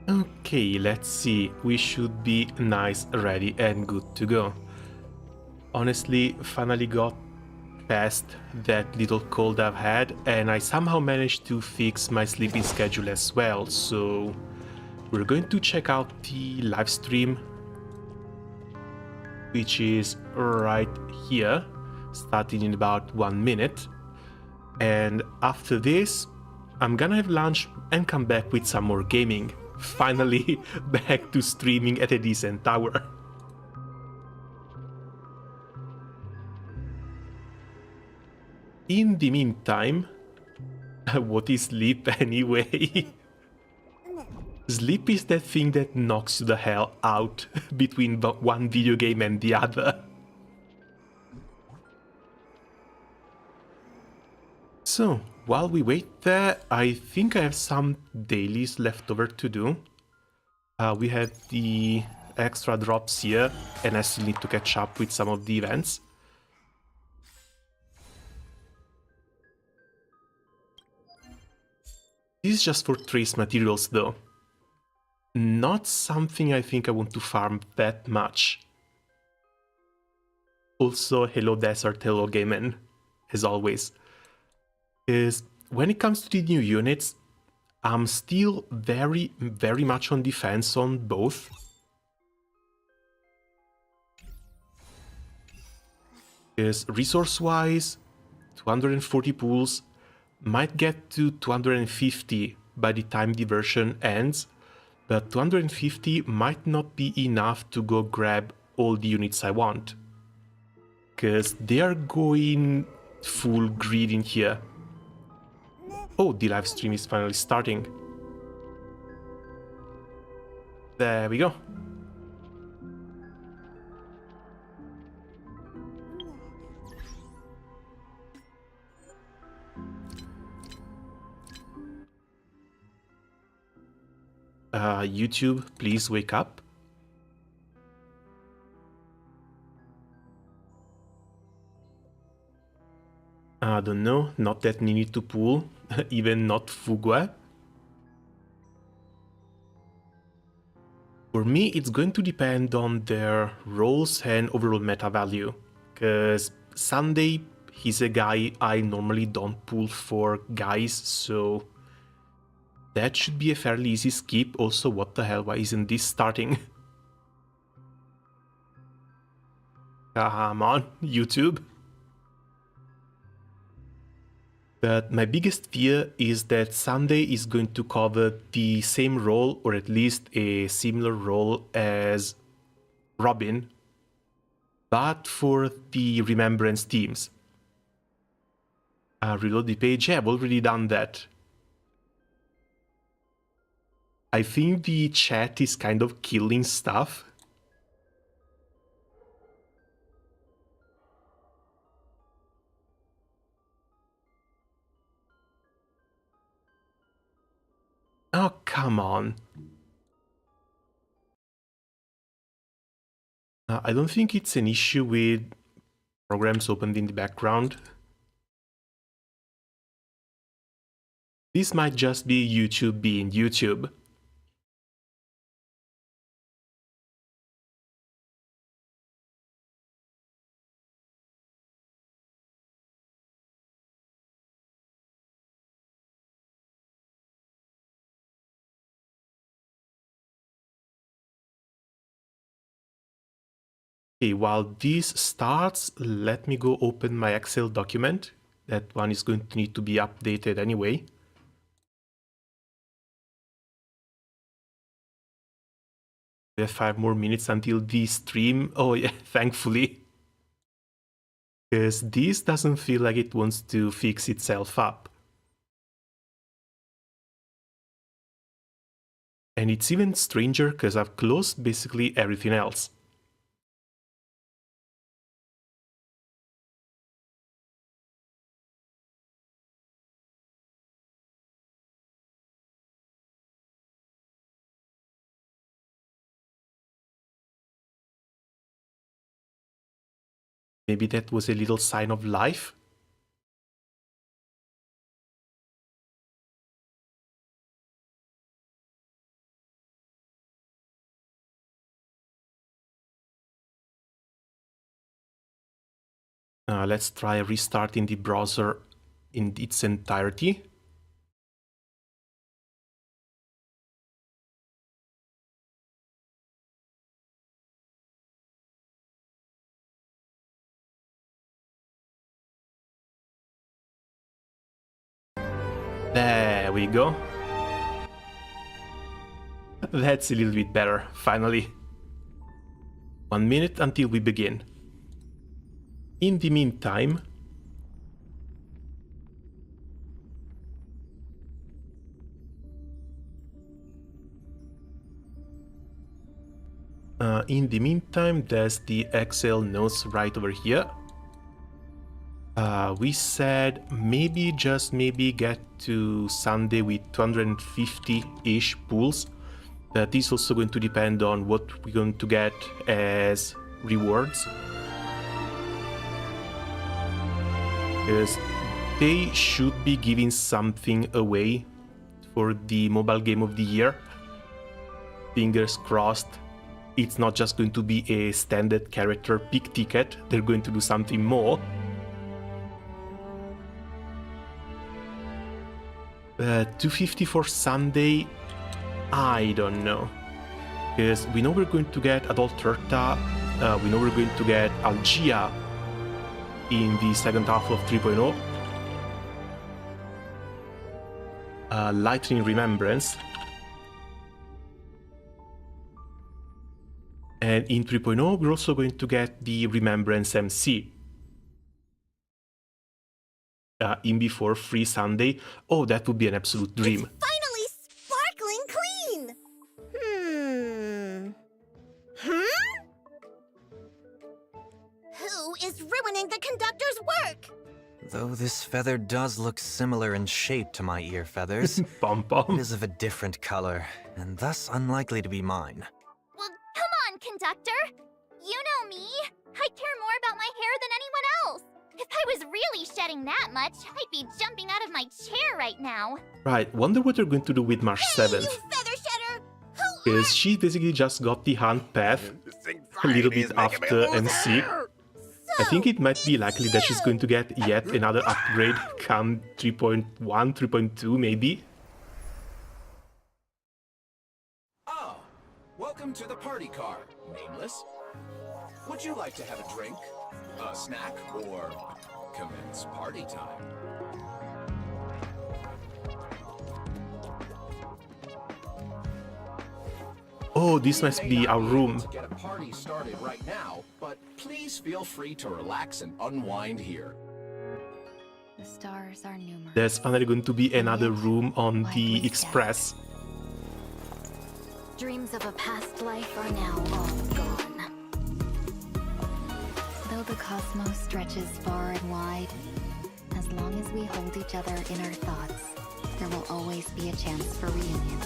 Okay, let's see. We should be nice, ready, and good to go. Honestly, finally got past that little cold I've had, and I somehow managed to fix my sleeping schedule as well, so we're going to check out the live stream, which is right here, starting in about 1 minute. And after this, I'm gonna have lunch and come back with some more gaming. Finally back to streaming at a decent hour. In the meantime, what is sleep anyway? Sleep is that thing that knocks you the hell out between one video game and the other. So, while we wait there, I think I have some dailies left over to do. We have the extra drops here, and I still need to catch up with some of the events. This is just for trace materials though. Not something I think I want to farm that much. Also, hello Desert, hello Gaiman, as always. Is when it comes to the new units, I'm still very much on defense on both. Is resource-wise, 240 pools, might get to 250 by the time the version ends, but 250 might not be enough to go grab all the units I want. Because they are going full greed in here. Oh, the live stream is finally starting. There we go. YouTube, please wake up. I don't know, not that needed to pull, even not Fugua. For me, it's going to depend on their roles and overall meta value, because Sunday, he's a guy I normally don't pull for guys, so that should be a fairly easy skip. Also, what the hell, why isn't this starting? Come on, YouTube. But my biggest fear is that Sunday is going to cover the same role, or at least a similar role as Robin, but for the Remembrance teams. Reload the page, yeah, I've already done that. I think the chat is kind of killing stuff. Oh, come on. I don't think it's an issue with programs opened in the background. This might just be YouTube being YouTube. Okay, while this starts, let me go open my Excel document. That one is going to need to be updated anyway. We have 5 more minutes until the stream. Oh yeah, thankfully. Because this doesn't feel like it wants to fix itself up. And it's even stranger because I've closed basically everything else. Maybe that was a little sign of life. Let's try restarting the browser in its entirety. There we go. That's a little bit better, finally. 1 minute until we begin. In the meantime, there's the Excel notes right over here. We said maybe, just maybe, get to Sunday with 250-ish pools. That is also going to depend on what we're going to get as rewards. Because they should be giving something away for the mobile game of the year. Fingers crossed. It's not just going to be a standard character pick ticket. They're going to do something more. 250 for Sunday, I don't know. Because we know we're going to get Adult Turta, we know we're going to get Algia in the second half of 3.0. Lightning Remembrance. And in 3.0, we're also going to get the Remembrance MC. In before free Sunday. Oh, that would be an absolute dream. It's finally sparkling clean! Who is ruining the conductor's work? Though this feather does look similar in shape to my ear feathers, it is of a different color, and thus unlikely to be mine. Well, come on, conductor! You know me! I care more about my hair than anyone else! If I was really shedding that much, I'd be jumping out of my chair right now. Right, wonder what they're going to do with March 7th. You feather shedder! Because she basically just got the hunt path a little bit after MC. I think it might be likely that she's going to get yet another upgrade come 3.1, 3.2 maybe. Ah, welcome to the party car, nameless. Would you like to have a drink, a snack, or commence party time? Oh, this must be our room. To get a party started right now, but please feel free to relax and unwind here. The stars are numerous. There's finally going to be another room on the Express. Dreams of a past life are now all gone. Though the cosmos stretches far and wide, as long as we hold each other in our thoughts, there will always be a chance for reunion.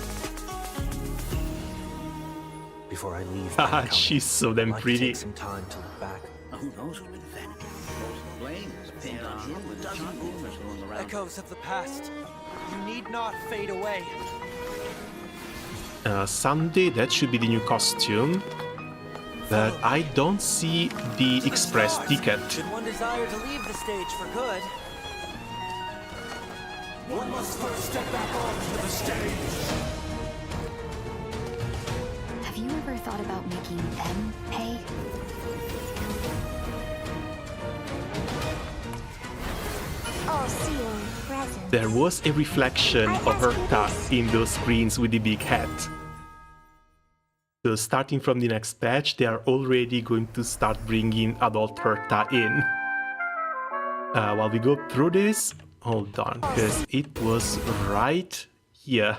Before I leave, Haha, she's so damn pretty. Take some time to look back. Who knows who's been vanity? Blame is pinned on you with a dozen rumors going around. Echoes of the past. You need not fade away. Sunday, that should be the new costume. But I don't see the express ticket. Should one desire to leave the stage for good, One must first step back onto the stage. Have you ever thought about making them pay? I'll see your presents. There was a reflection of her tusk in those screens with the big hat. So starting from the next patch, they are already going to start bringing Adult Herta in. While we go through this, hold on, because it was right here.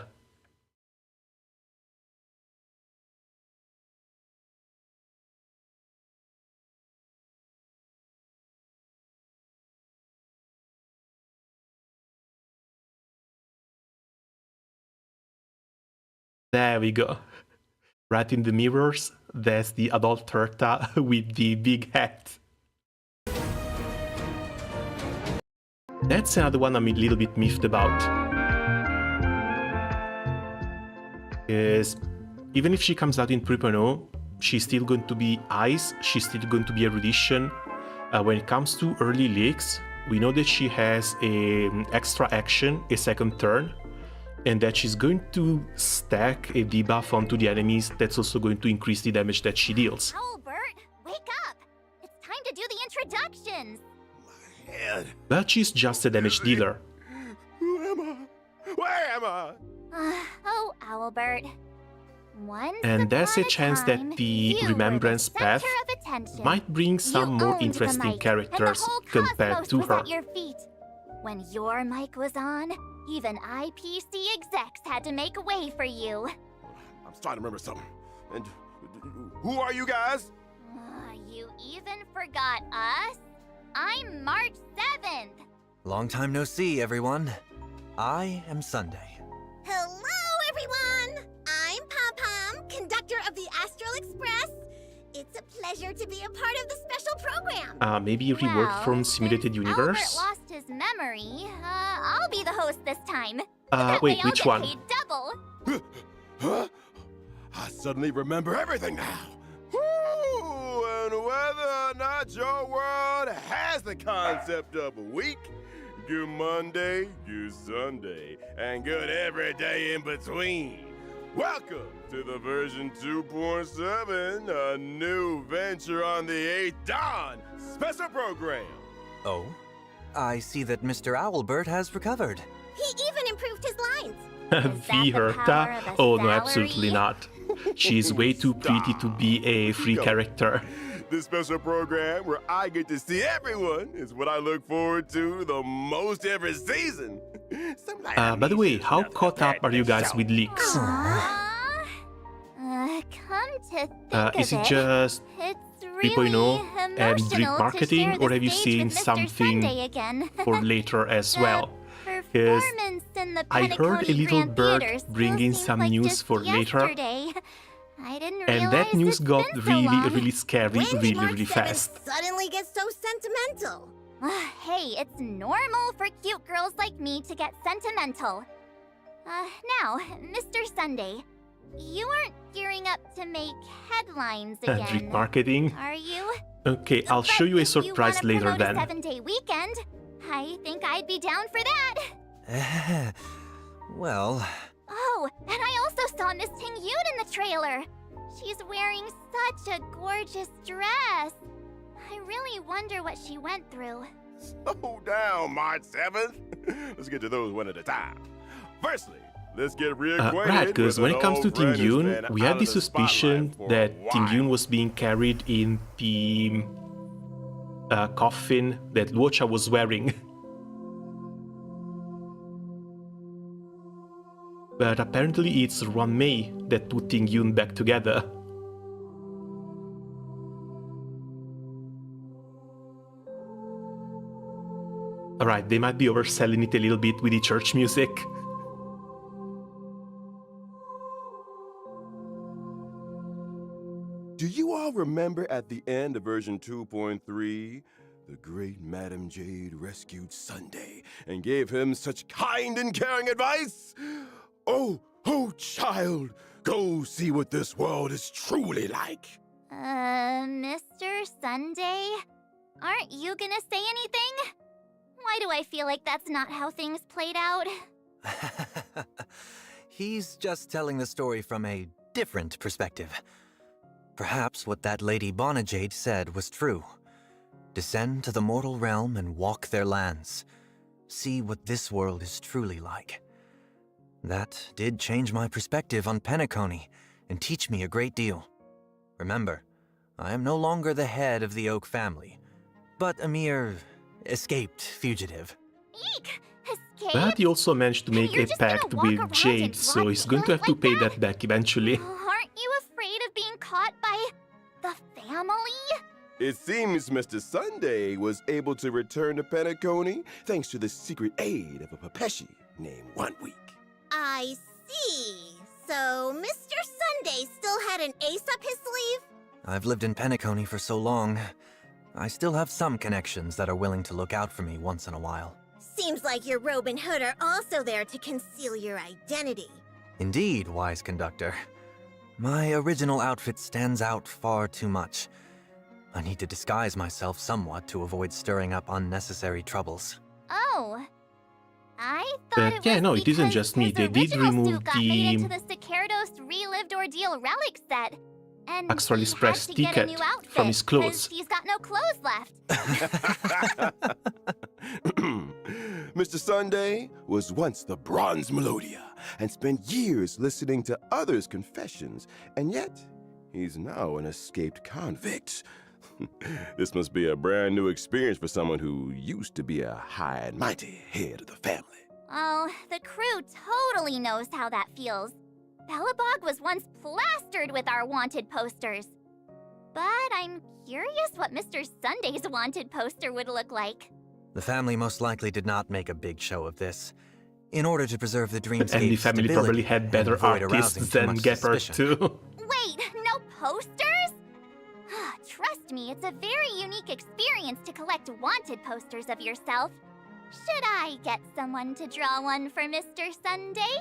There we go. Right in the mirrors, there's the Adult Herta with the big hat. That's another one I'm a little bit miffed about. Because even if she comes out in 3.0, she's still going to be Ice, she's still going to be Erudition. When it comes to early leaks, we know that she has an extra action, a second turn, and that she's going to stack a debuff onto the enemies that's also going to increase the damage that she deals. Albert, wake up! It's time to do the introductions! Head. But she's just a damage dealer. Who am I? Where am I? Oh, Albert. And there's a chance that the Remembrance Path might bring some more interesting characters compared to her. At your feet. When your mic was on, even IPC execs had to make way for you. I'm starting to remember something. And who are you guys? You even forgot us? I'm March 7th. Long time no see, everyone. I am Sunday. Hello, everyone! I'm Pom-Pom, conductor of the Astral Express. It's a pleasure to be a part of the special program. Maybe reworked from Simulated Universe? Albert lost his memory. I'll be the host this time. Wait, which one? Paid double. Huh? I suddenly remember everything now. Woo! And whether or not your world has the concept of a week, good Monday, good Sunday, and good every day in between. Welcome to the version 2.7, a new venture on the 8th Dawn special program. Oh? I see that Mr. Owlbert has recovered. He even improved his lines. V Herta? Oh no, absolutely not. She's way too pretty to be a free character. This special program where I get to see everyone is what I look forward to the most every season. By the way, how caught up are you guys with leaks? Come to think Is of it just it's 3.0 really and drip emotional marketing, to share or the have you stage seen with Mr. something Sunday again. for later as well? Because Performance in the I heard a Penacony little Grand bird Theater still bringing seems some like news just for later, yesterday. I didn't and that realize news it's got been so long. really scary, When did really March 7th fast. suddenly get so sentimental? Hey, it's normal for cute girls like me to get sentimental. Now, Mr. Sunday, you aren't gearing up to make headlines Drip again, marketing? are you? Okay, I'll show you a surprise If you later wanna then. promote a 7-day weekend, I think I'd be down for that. Well... Oh, and I also saw Miss Ting Yoon in the trailer. She's wearing such a gorgeous dress. I really wonder what she went through. Slow down, March 7th. Let's get to those one at a time. Firstly, let's get reacquainted. Right, because when it comes to Ting Yoon, Yoon, we had the suspicion that Ting Yoon was being carried in the coffin that Luocha was wearing. But apparently it's Ron Mei that put Ting Yoon back together. Alright, they might be overselling it a little bit with the church music. Do you all remember at the end of version 2.3, the great Madame Jade rescued Sunday and gave him such kind and caring advice? Oh, child, go see what this world is truly like. Mr. Sunday? Aren't you gonna say anything? Why do I feel like that's not how things played out? He's just telling the story from a different perspective. Perhaps what that Lady Bonajade said was true. Descend to the mortal realm and walk their lands. See what this world is truly like. That did change my perspective on Penacony and teach me a great deal. Remember, I am no longer the head of the Oak family, but a mere escaped fugitive. Eek! Escape? But he also managed to make You're a just gonna pact walk with around Jade, in so broad he's going to have to daylight pay like that back eventually. Aren't you afraid of being caught by the family? It seems Mr. Sunday was able to return to Penacony thanks to the secret aid of a Papeshi named One Week. I see. So, Mr. Sunday still had an ace up his sleeve? I've lived in Penacony for so long, I still have some connections that are willing to look out for me once in a while. Seems like your robe and hood are also there to conceal your identity. Indeed, wise conductor. My original outfit stands out far too much. I need to disguise myself somewhat to avoid stirring up unnecessary troubles. Oh. I thought But yeah, no, it isn't because just me. his They did original remove suit got made the into the Sicaridos Relived Ordeal relic set. And Astral he Express had to get a ticket new outfit from his 'cause clothes. he's got no clothes left. Mr. Sunday was once the Bronze Melodia and spent years listening to others' confessions, and yet he's now an escaped convict. This must be a brand new experience for someone who used to be a high and mighty head of the family. Oh, the crew totally knows how that feels. Bellabog was once plastered with our wanted posters. But I'm curious what Mr. Sunday's wanted poster would look like. The family most likely did not make a big show of this. In order to preserve the dreamscape's And the family stability probably had and better avoid artists arousing too than much Gepard suspicion. too. Wait, no posters? Trust me, it's a very unique experience to collect wanted posters of yourself. Should I get someone to draw one for Mr. Sunday?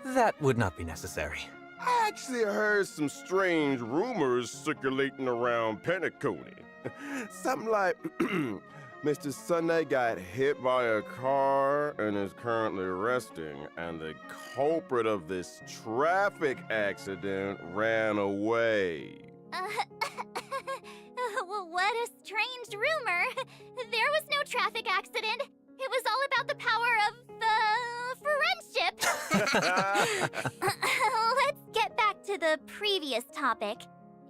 That would not be necessary. I actually heard some strange rumors circulating around Penacony. Something like Mr. Sunday got hit by a car and is currently resting, and the culprit of this traffic accident ran away. What a strange rumor. There was no traffic accident. It was all about the power of, friendship. Let's get back to the previous topic.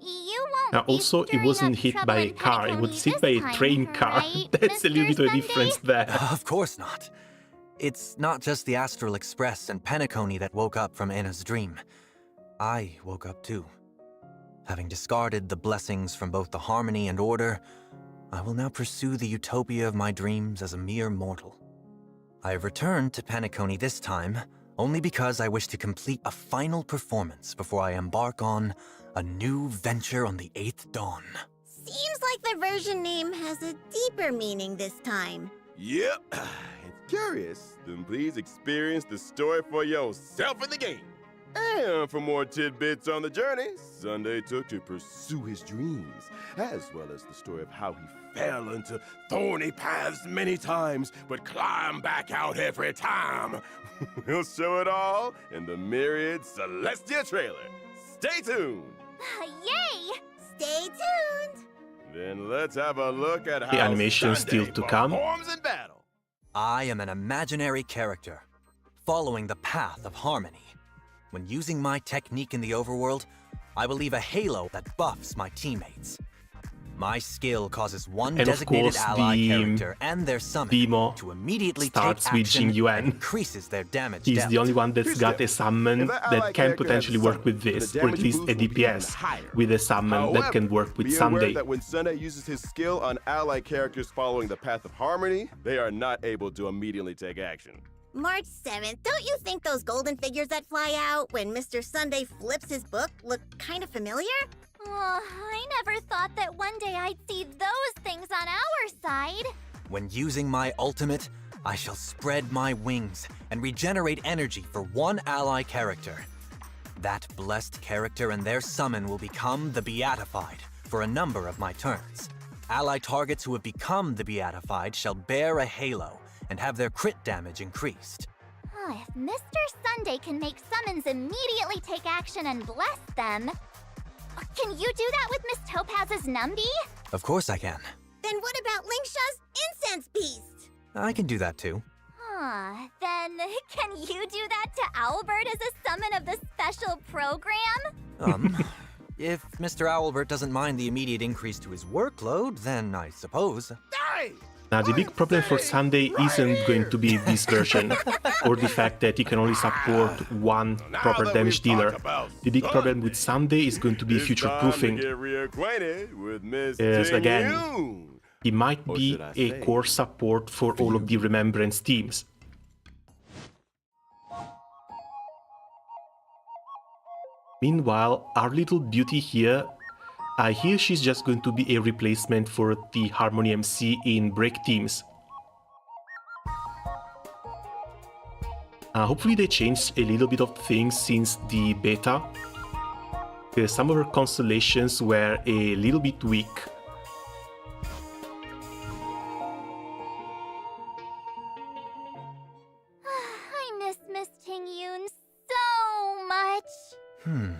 You won't Now, be also, it stirring wasn't up hit trouble by a in car, it Penacony was hit this by a time, train car. right, That's a little Mr. bit of a Sunday? difference there. Of course not. It's not just the Astral Express and Penacony that woke up from Anna's dream. I woke up too. Having discarded the blessings from both the harmony and order, I will now pursue the utopia of my dreams as a mere mortal. I have returned to Penacony this time only because I wish to complete a final performance before I embark on a new venture on the 8th dawn. Seems like the version name has a deeper meaning this time. Yep. It's curious. Then please experience the story for yourself in the game. And for more tidbits on the journey Sunday took to pursue his dreams, as well as the story of how he fell into thorny paths many times, but climbed back out every time. We'll show it all in the Myriad Celestia trailer. Stay tuned. Yay! Stay tuned! Then let's have a look at how The animation Sunday still to come. performs in battle. I am an imaginary character, following the path of harmony. When using my technique in the overworld, I will leave a halo that buffs my teammates. My skill causes one And of designated course, ally the character and their summon demo to immediately starts take with action Jing Yuan. and increases their damage He's depth. the only one that's Here's got the- a summon if that ally that can character potentially has a work with summon, this, the or at damage least a boost will be even DPS higher. with a summon that can work with be Sunday. aware that when Sunday uses his skill on ally characters following the path of harmony, they are not able to immediately take action. March 7th, don't you think those golden figures that fly out when Mr. Sunday flips his book look kind of familiar? Oh, I never thought that one day I'd see those things on our side. When using my ultimate, I shall spread my wings and regenerate energy for one ally character. That blessed character and their summon will become the Beatified for a number of my turns. Ally targets who have become the Beatified shall bear a halo and have their crit damage increased. Oh, if Mr. Sunday can make summons immediately take action and bless them, can you do that with Miss Topaz's Numby? Of course I can. Then what about Lingsha's incense beast? I can do that too. Then can you do that to Owlbird as a summon of the special program? If Mr. Owlbert doesn't mind the immediate increase to his workload, then I suppose. Hey! Now, the big problem for Sunday isn't going to be this version, or the fact that he can only support one proper damage dealer. The big problem with Sunday is going to be future-proofing. Yes, again, he might be a core support for all of the Remembrance teams. Meanwhile, our little beauty here, I hear she's just going to be a replacement for the Harmony MC in break teams. Hopefully they changed a little bit of things since the beta. some of her constellations were a little bit weak. I miss Miss Ting-yoon so much.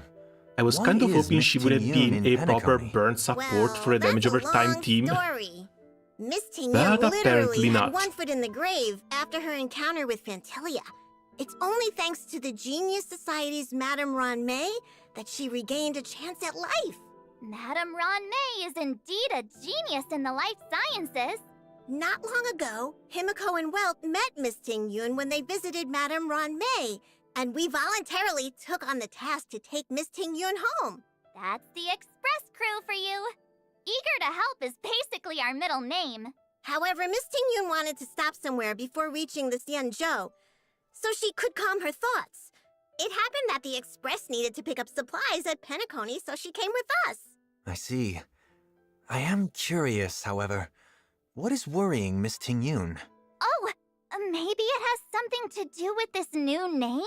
I was Why kind of is hoping Miss she would have Ting-yoon been in a proper Penacony? burn support Well, for a damage that's over a time long team. story. Miss But Ting-yoon literally apparently had not. one foot in the grave after her encounter with Fantelia. It's only thanks to the Genius Society's Madame Ron-May that she regained a chance at life. Madame Ron-May is indeed a genius in the life sciences. Not long ago, Himiko and Welt met Miss Ting-yoon when they visited Madame Ron-May, and we voluntarily took on the task to take Miss Ting-yoon home. That's the Express crew for you. Eager to help is basically our middle name. However, Miss Ting-yoon wanted to stop somewhere before reaching the Xianzhou, so she could calm her thoughts. It happened that the Express needed to pick up supplies at Penacony, so she came with us. I see. I am curious, however. What is worrying Miss Ting-yoon? Oh, maybe it has something to do with this new name?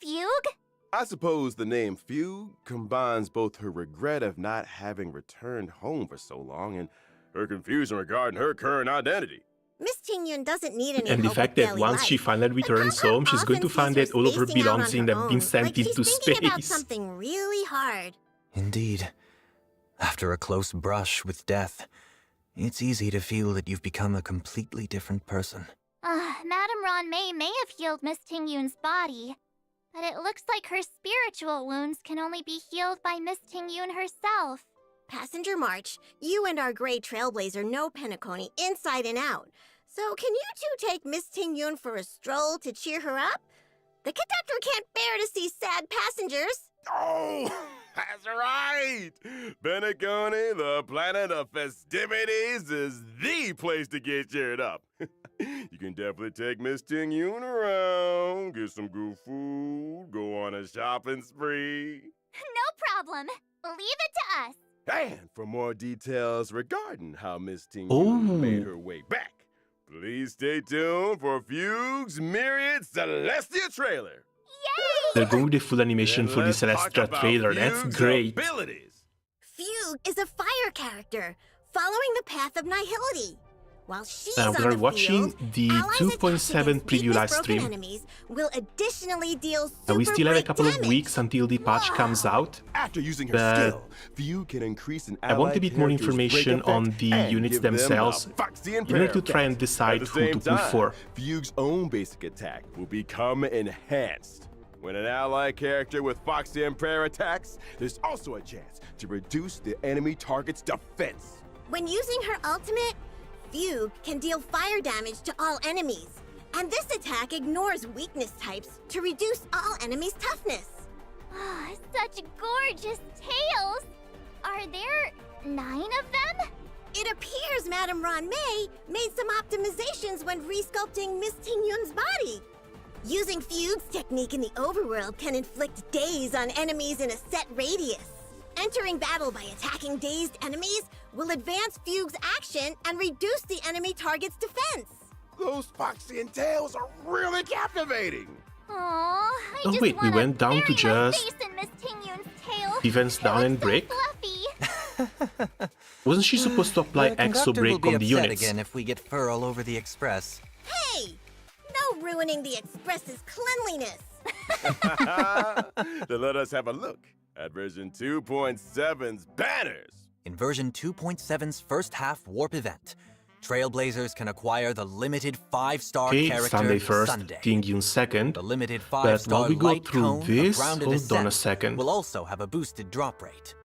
Fugue? I suppose the name Fugue combines both her regret of not having returned home for so long and her confusion regarding her current identity. Miss Ting-yoon doesn't need any And the help fact with that daily once life. she finally returns Papa home, she's going to often find sees that all of her spacing out on belongings her have been own, sent like into she's thinking about space. something really hard. Indeed. After a close brush with death, it's easy to feel that you've become a completely different person. Madame Ron-May may have healed Miss Ting-yoon's body, but it looks like her spiritual wounds can only be healed by Miss Ting-yoon herself. Passenger March, you and our Grey Trailblazer know Penacony inside and out. So can you two take Miss Ting-yoon for a stroll to cheer her up? The conductor can't bear to see sad passengers. Oh, that's right! Penacony, the planet of festivities, is the place to get cheered up. You can definitely take Miss Ting-yoon around, get some good food, go on a shopping spree. No problem. Leave it to us. And for more details regarding how Miss Ting-yoon Oh. made her way back, please stay tuned for Fugue's Myriad Celestia trailer. They're going with the full animation Then for the let's talk Celestia about trailer. That's Fugue's great. abilities. Fugue is a fire character, following the path of nihility. While she's We on are the watching field, the allies 2.7 attacking preview live broken stream. enemies will additionally deal And we super still have a break couple of damage. weeks until the patch comes out. After using her But skill, Fugue can increase an I want a allied bit more character's information break on effect the and units give them the themselves Foxy and in order to Prayer try and effect. decide At the who to same pull time, for. Fugue's own basic attack will become enhanced. When an allied character with Foxy and Prayer attacks, there's also a chance to reduce the enemy target's defense. When using her ultimate, Fugue can deal fire damage to all enemies. And this attack ignores weakness types to reduce all enemies' toughness. Such gorgeous tails. Are there 9 of them? It appears Madame Ron-May made some optimizations when resculpting Miss Ting-yoon's body. Using Fugue's technique in the overworld can inflict daze on enemies in a set radius. Entering battle by attacking dazed enemies will advance Fugue's action and reduce the enemy target's defense. Those Foxy and Tails are really captivating. Aww, I Oh just wait, we wanna went down to bury my just face in Miss Ting-yoon's tail. defense It down looks and so break. fluffy. Wasn't she supposed to apply The conductor exo will break be on the upset units? again if we get fur all over the Express. Hey! No ruining the Express's cleanliness. Then let us have a look at version 2.7's banners. In version 2.7's first half warp event, Trailblazers can acquire the limited 5-star Okay, character Sunday first, Sunday. Ting-yoon second. The limited But 5-star while we go light through cone this, of grounded hold ascent on a second. will also have a boosted drop rate.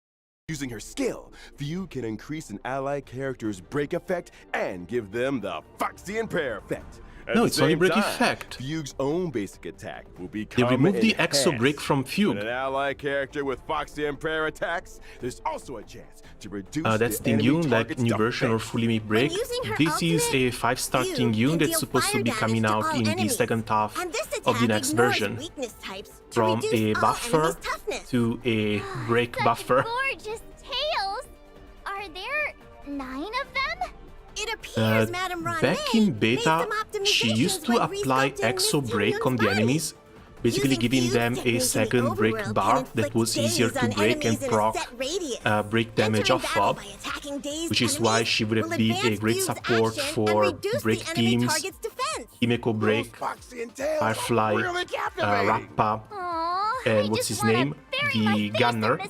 Using her skill, Fugue can increase an allied character's break effect and give them the Foxy and Prayer effect. At No, the it's only same break time, effect. Fugue's own basic attack will They become removed the enhanced. exo break from When Fugue. an allied character with Foxy and Prayer attacks, there's also a chance to reduce That's the enemy Ting-yoon, like target's new version or defense. fully made break. using her This is a ultimate, 5-star Fugue Ting-yoon can that's deal supposed to fire be damage coming to out all in the enemies. second half And this of the attack next ignores version. weakness types to From reduce a all buffer enemies' toughness. to a break Such buffer. gorgeous tails. Are there 9 of them? It appears Madame Ronne Back in made beta, some she optimizations used to when apply resculpting exo Miss break Ting-yoon's on the body. enemies, basically giving them a second break bar that was easier to break and proc break damage off of, which is why she would have been a great support for break teams, Himeko Break, Firefly, Rappa, and what's his name? The Gunner.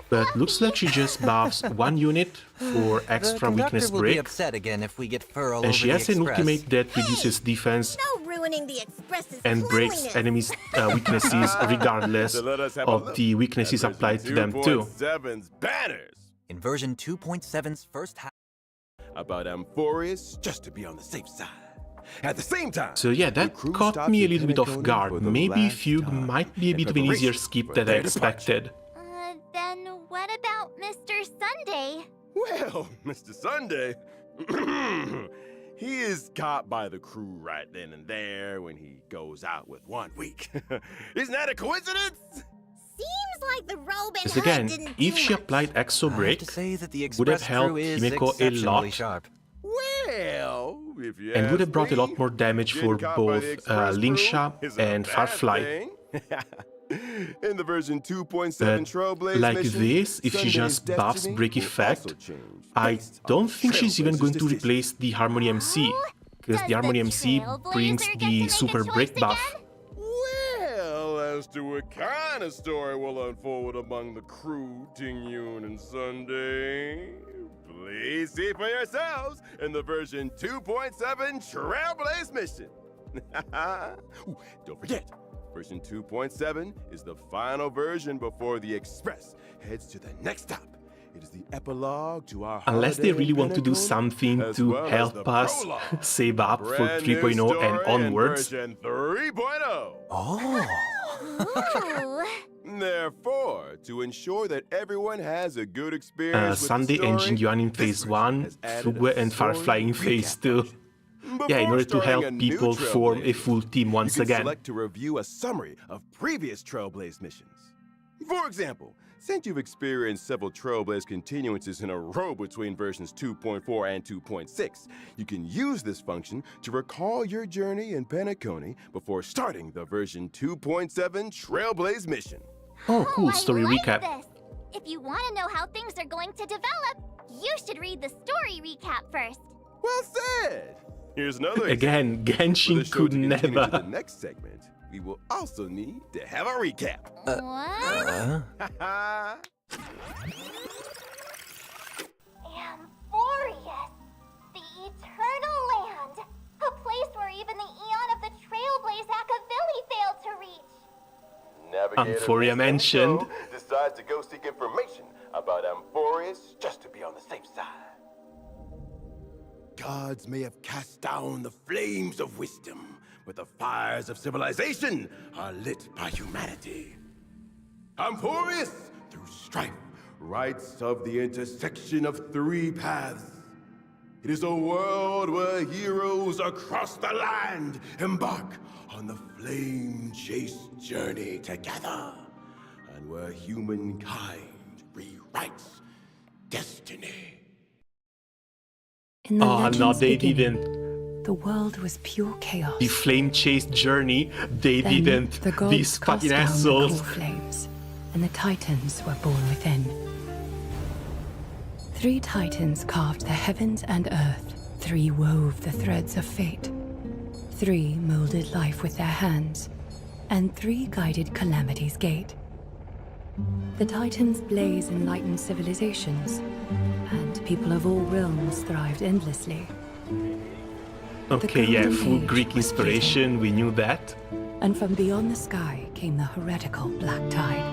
But looks like she just buffs one unit for extra weakness will break, be upset again if we get fur all and over she the has an express. ultimate that reduces defense No ruining the Express's and breaks cleanliness. enemies' weaknesses regardless So let us have a of look the at weaknesses version applied to them too. 2.7's banners. In version 2.7's first half. About Amphorius, just to be on the safe side. At the same time, So yeah, that the crew caught stopped me a in little bit off Penacony guard. for the Maybe last Fugue time might be a in bit of an easier preparation skip for than I their expected. Then what about Mr. Sunday? Well, Mr. Sunday, he is caught by the crew right then and there when he goes out with 1 week. Isn't that a coincidence? Seems like the robe and Because hood again, didn't if do she much. applied Exo I have Break, to say that the would have express helped crew is Himeko a exceptionally lot, sharp. Well, if you and would have ask brought a me, lot more damage getting for caught by both the Express Lingsha crew isn't a and bad Firefly. thing. In the version 2.7 But Trailblaze like mission, this, if she Sunday's just buffs destiny break will effect, also change I based on don't think she's even Trailblazer's going to decision. replace the Harmony MC, because Does the Harmony the MC Trailblazer brings get to the make a super choice break buff. again? Well, as to what kind of story will unfold among the crew, Ting-Yun and Sunday, please see for yourselves in the version 2.7 Trailblaze mission. Ooh, don't forget, version 2.7 is the final version before the Express heads to the next stop. It is the epilogue to our Unless they holiday really in want to do Penacony, something as to well as help the us prologue. save up for Brand new 3.0 and story in onwards. version 3.0. Oh! Ooh. Therefore, to ensure that everyone has a good experience with Sunday the and story, Jingyuan in this phase version 1, has added Fugue a and story Firefly in phase recap 2. function. Yeah, in Before order to starting a help new people form a Trailblaze, full team once you can again. select to review a summary of previous Trailblaze missions. For example, since you've experienced several Trailblaze continuances in a row between versions 2.4 and 2.6, you can use this function to recall your journey in Penacony before starting the version 2.7 Trailblaze mission. Oh, cool, I story like recap. This. If you want to know how things are going to develop, you should read the story recap first. Well said! Here's another Again, For the Genshin show could to continue to the never. next segment, we will also need to have a recap. What? Amphorius, the Eternal Land, a place where even the Eon of the Trailblaze Akavili failed to reach. Navigator Amphoria Miss mentioned. Emiko decides to go seek information about Amphorius just to be on the safe side. Gods may have cast down the flames of wisdom, but the fires of civilization are lit by humanity. Amphorius, through strife, writes of the intersection of three paths. It is a world where heroes across the land embark on the flame-chased journey together, and where humankind rewrites destiny. In the Oh, no, legend's they beginning, didn't. the world was pure chaos. The flame chased journey, they Then didn't. the gods These cast fucking down the assholes. core flames, and the titans were born within. 3 titans carved the heavens and earth. 3 wove the threads of fate. 3 molded life with their hands, and 3 guided calamity's gate. The titans' blaze enlightened civilizations, and people of all realms thrived endlessly. Okay, yeah, golden full age Greek was inspiration, we knew that. And from beyond the sky came the heretical black tide.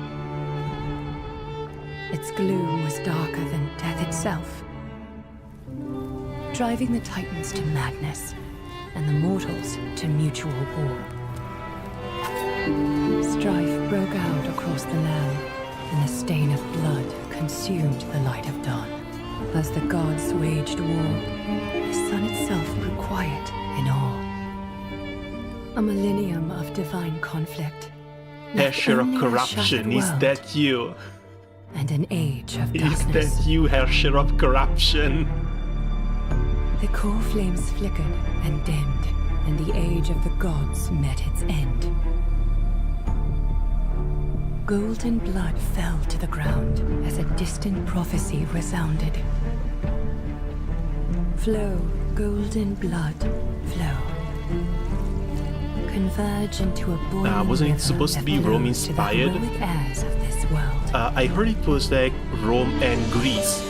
Its gloom was darker than death itself, driving the titans to madness and the mortals to mutual war. Strife broke out across the land, and the stain of blood consumed the light of dawn. As the gods waged war, the sun itself grew quiet in awe. A millennium of divine conflict. left Hersher of only a corruption, shattered is world that you? and an age of Is darkness. that you, Hersher of corruption? The core flames flickered and dimmed, and the age of the gods met its end. Golden blood fell to the ground as a distant prophecy resounded. Flow, golden blood, flow. Converge into a boiling wasn't it river supposed to that be flows Rome to inspired? the heroic heirs of this world. I heard it was like Rome and Greece.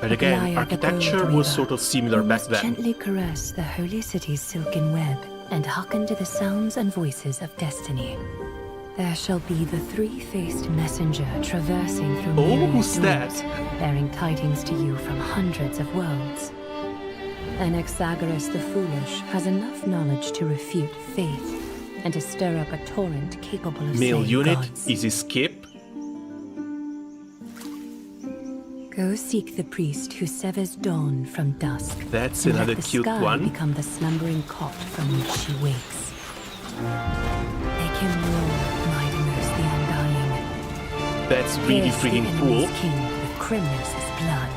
But again, Gaia, the architecture gold was weaver, sort of similar who back must then. gently caress the holy city's silken web and hearken to the sounds and voices of destiny. There shall be the three-faced messenger traversing through myriad who's that? doors, bearing tidings to you from hundreds of worlds. Anaxagoras the Foolish has enough knowledge to refute faith and to stir up a torrent capable of Male slaying unit gods. is Skip. Go seek the priest who severs dawn from dusk. That's and another let the cute sky one. become the slumbering cot from which she wakes. Make him roar, mighty nurse the undying. That's really Pierce the freaking enemy's cool. king with Crimnos's blood.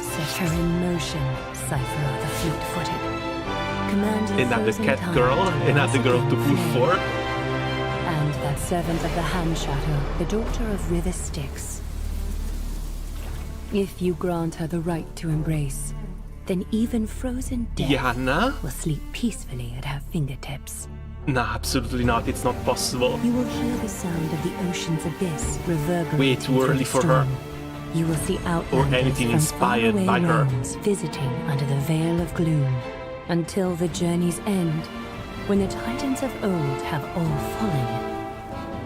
Set her in motion, Cypher the fleet-footed. Command the Another frozen cat time girl, to another rise girl again to pull flame. for. And that servant of the Hand Shadow, the daughter of River Styx. If you grant her the right to embrace, then even frozen death Yana? will sleep peacefully at her fingertips. No, absolutely not. It's not possible. You will hear the sound of the ocean's abyss reverberating Way too through early the for her. storm. You will see outlanders anything from inspired faraway by her. realms visiting under the veil of gloom, until the journey's end, when the titans of old have all fallen,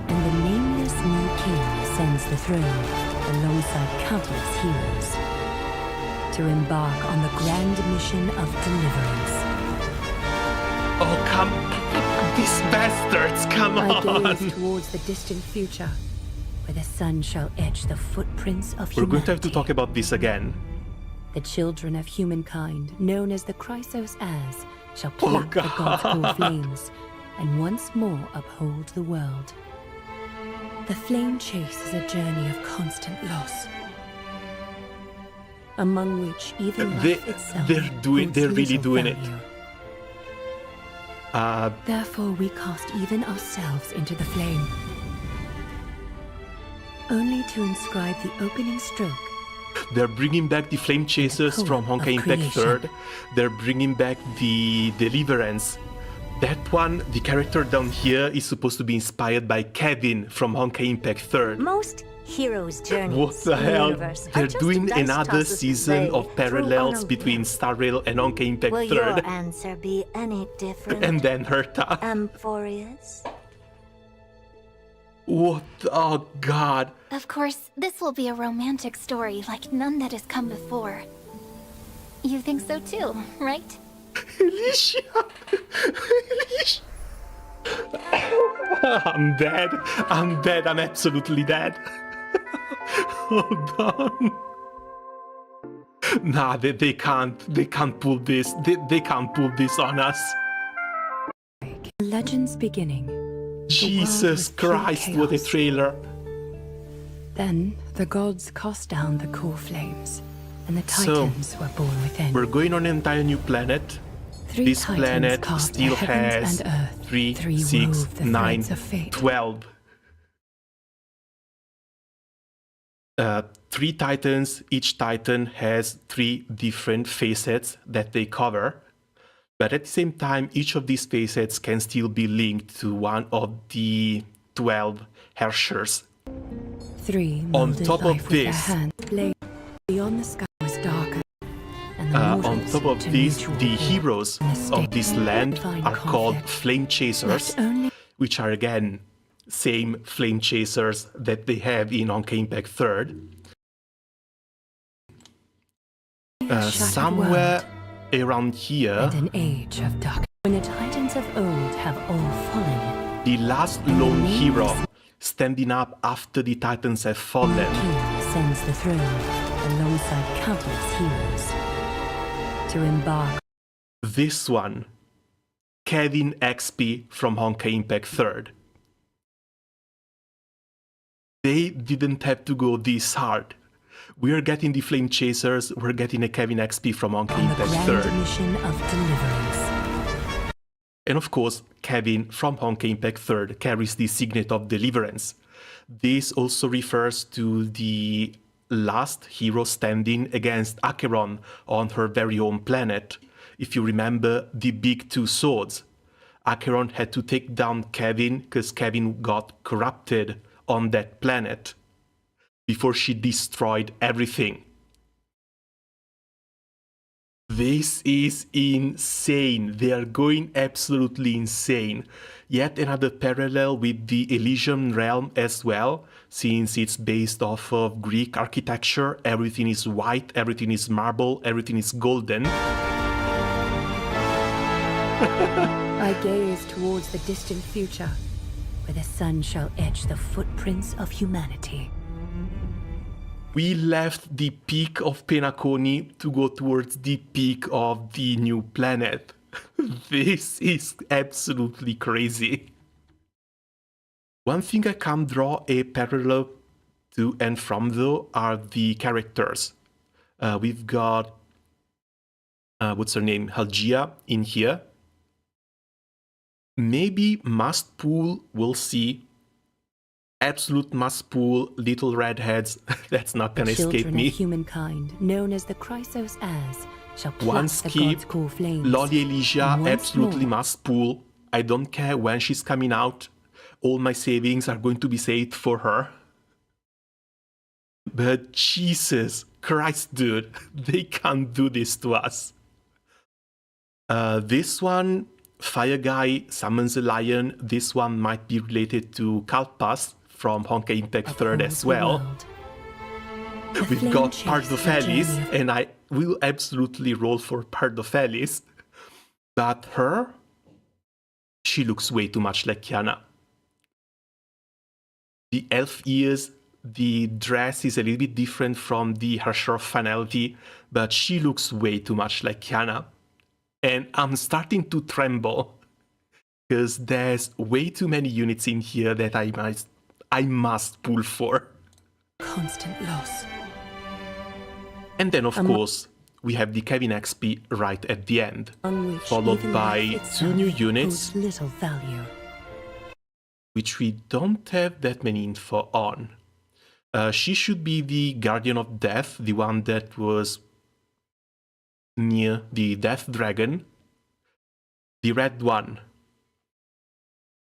and the nameless new king ascends the throne alongside countless heroes, to embark on the grand mission of deliverance. Oh, come. These bastards, come I gaze on. towards the distant future, where the sun shall etch the footprints of We're humanity. going to have to talk about this again. The children of humankind, known as the Chrysos heirs, shall pluck the God. gods' core flames, and once more uphold the world. The flame chase is a journey of constant loss, among which even life itself they're holds really little doing it. value. Uh, Therefore we cast even ourselves into the flame, only to inscribe the opening stroke. They're bringing back the Flame Chasers poem from of Honkai Impact creation. 3rd. They're bringing back the Deliverance. That one, the character down here, is supposed to be inspired by Kevin from Honkai Impact 3rd. Most heroes' journeys What the in the hell? universe are They're just doing dice another tosses season they of threw on parallels a between wheel. Star Rail and Honkai Impact Will 3rd. your answer be any different, And then Herta. Amphorius? What? Oh god. Of course, this will be a romantic story like none that has come before. You think so too, right? Alicia! Alicia! I'm dead. I'm dead. I'm absolutely dead. Hold on. Nah, they can't. They can't pull this. They can't pull this on us. Legend's beginning. Jesus was pure Christ, what a chaos. trailer. Then the gods cast down the core flames, and the So, titans were born within. We're going on an entire new planet. Three This titans planet carved the still heavens has and earth. 3, Three 6, wove the 9, threads of fate. 12. 3 titans. Each titan has 3 different facets that they cover. But at the same time, each of these facets can still be linked to one of the 12 Herrschers. Three On molded top of life with their this- hands. Beyond the sky was darker, and the On mortals top of to this, mutual the war. heroes Mistake. of this land Divine are called conflict. Flame Chasers, Left only which are again same Flame Chasers that they have in Honkai Impact 3rd. a shattered Somewhere world around here, and an age of darkness. When the titans of old have all fallen, the last lone hero standing up after the titans have fallen. King ascends the throne alongside countless heroes to embark. This one, Kevin XP from Honkai Impact 3rd. They didn't have to go this hard. We're getting the Flame Chasers, we're getting a Kevin XP from Honkai Impact 3rd. Mission of deliverance. And of course, Kevin from Honkai Impact 3rd carries the Signet of Deliverance. This also refers to the last hero standing against Acheron on her very own planet. If you remember the big two swords, Acheron had to take down Kevin because Kevin got corrupted on that planet before she destroyed everything. This is insane. They are going absolutely insane. Yet another parallel with the Elysian realm as well, since it's based off of Greek architecture. Everything is white, everything is marble, everything is golden. I gaze towards the distant future, where the sun shall etch the footprints of humanity. We left the peak of Penacony to go towards the peak of the new planet. This is absolutely crazy. One thing I can't draw a parallel to and from though are the characters. We've got, what's her name, Halgia in here. Maybe Must Pool, we'll see. Absolute Must Pool, little redheads, that's not gonna escape me. Children of humankind, known as the Chrysos as, shall One pluck the skip, gods' cool flames. Lolly Elysia, Once absolutely more. Must Pool. I don't care when she's coming out. All my savings are going to be saved for her. But Jesus Christ, dude, they can't do this to us. This one, Fire Guy summons a lion. This one might be related to Kalpas from Honkai Impact 3rd as well. We've got Pardophalis, and I will absolutely roll for Pardophalis. But her, she looks way too much like Kiana. The elf ears, the dress is a little bit different from the Harsher of Finality, but she looks way too much like Kiana. And I'm starting to tremble, because there's way too many units in here that I must pull for. Constant loss. And then, of course, we have the Kevin XP right at the end, followed by two new units, little value. which we don't have that many info on. She should be the Guardian of Death, the one that was near the Death Dragon. The red one.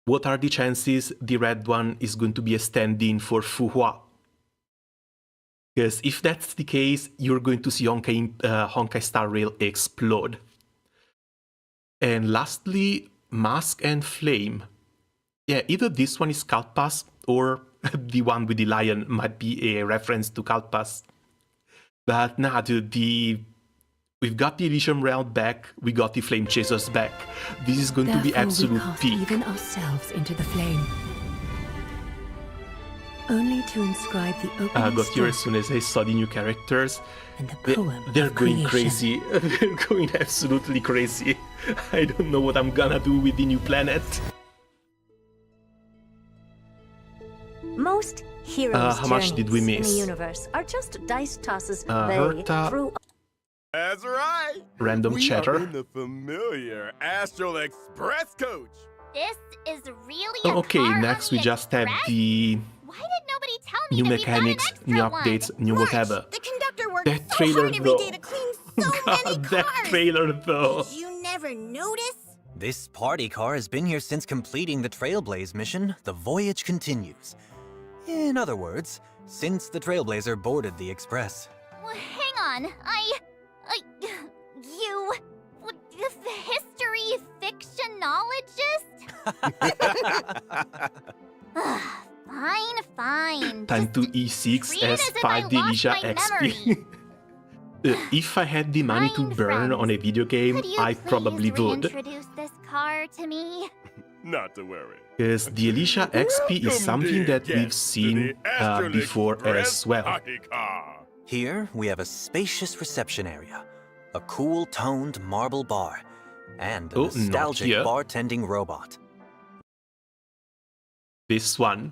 What are the chances the red one is going to be a stand-in for Fu Hua? Because if that's the case, you're going to see Honkai Star Rail explode. And lastly, Mask and Flame. Yeah, either this one is Kalpas, or the one with the lion might be a reference to Kalpas. But nah, dude, we've got the Elysian Realm back, we got the Flame Chasers back. This is going to be absolute peak. Even ourselves into the flame. Only to inscribe the opening I got here as stroke soon as I saw the new characters. and the poem They're of going creation. crazy. They're going absolutely crazy. I don't know what I'm gonna do with the new planet. Most heroes' how much did we journeys in miss? the universe are just dice tosses Herta. through. That's right. Random we chatter. are in the familiar Astral Express coach. This is really a Okay, car next on we the just have express? the Why did nobody tell me new that we got an mechanics, extra new one? updates, new March, whatever. the conductor worked That so trailer hard every though. day to clean so many God, that cars. trailer though. Did you never notice? This party car has been here since completing the Trailblaze mission. The voyage continues. In other words, since the Trailblazer boarded the Express. Well, hang on, you, the history fictionologist? Fine. Time to Just E6 treat it as as if 5 I lost Delisha my XP. If I had the money to Kind burn on a video game, Could you I please probably would. reintroduce this car to me? Not to worry. Because the Elisha XP is something that we've seen before as well. Party car. Here, we have a spacious reception area, a cool toned marble bar, and a Oh, not nostalgic here. bartending robot. This one.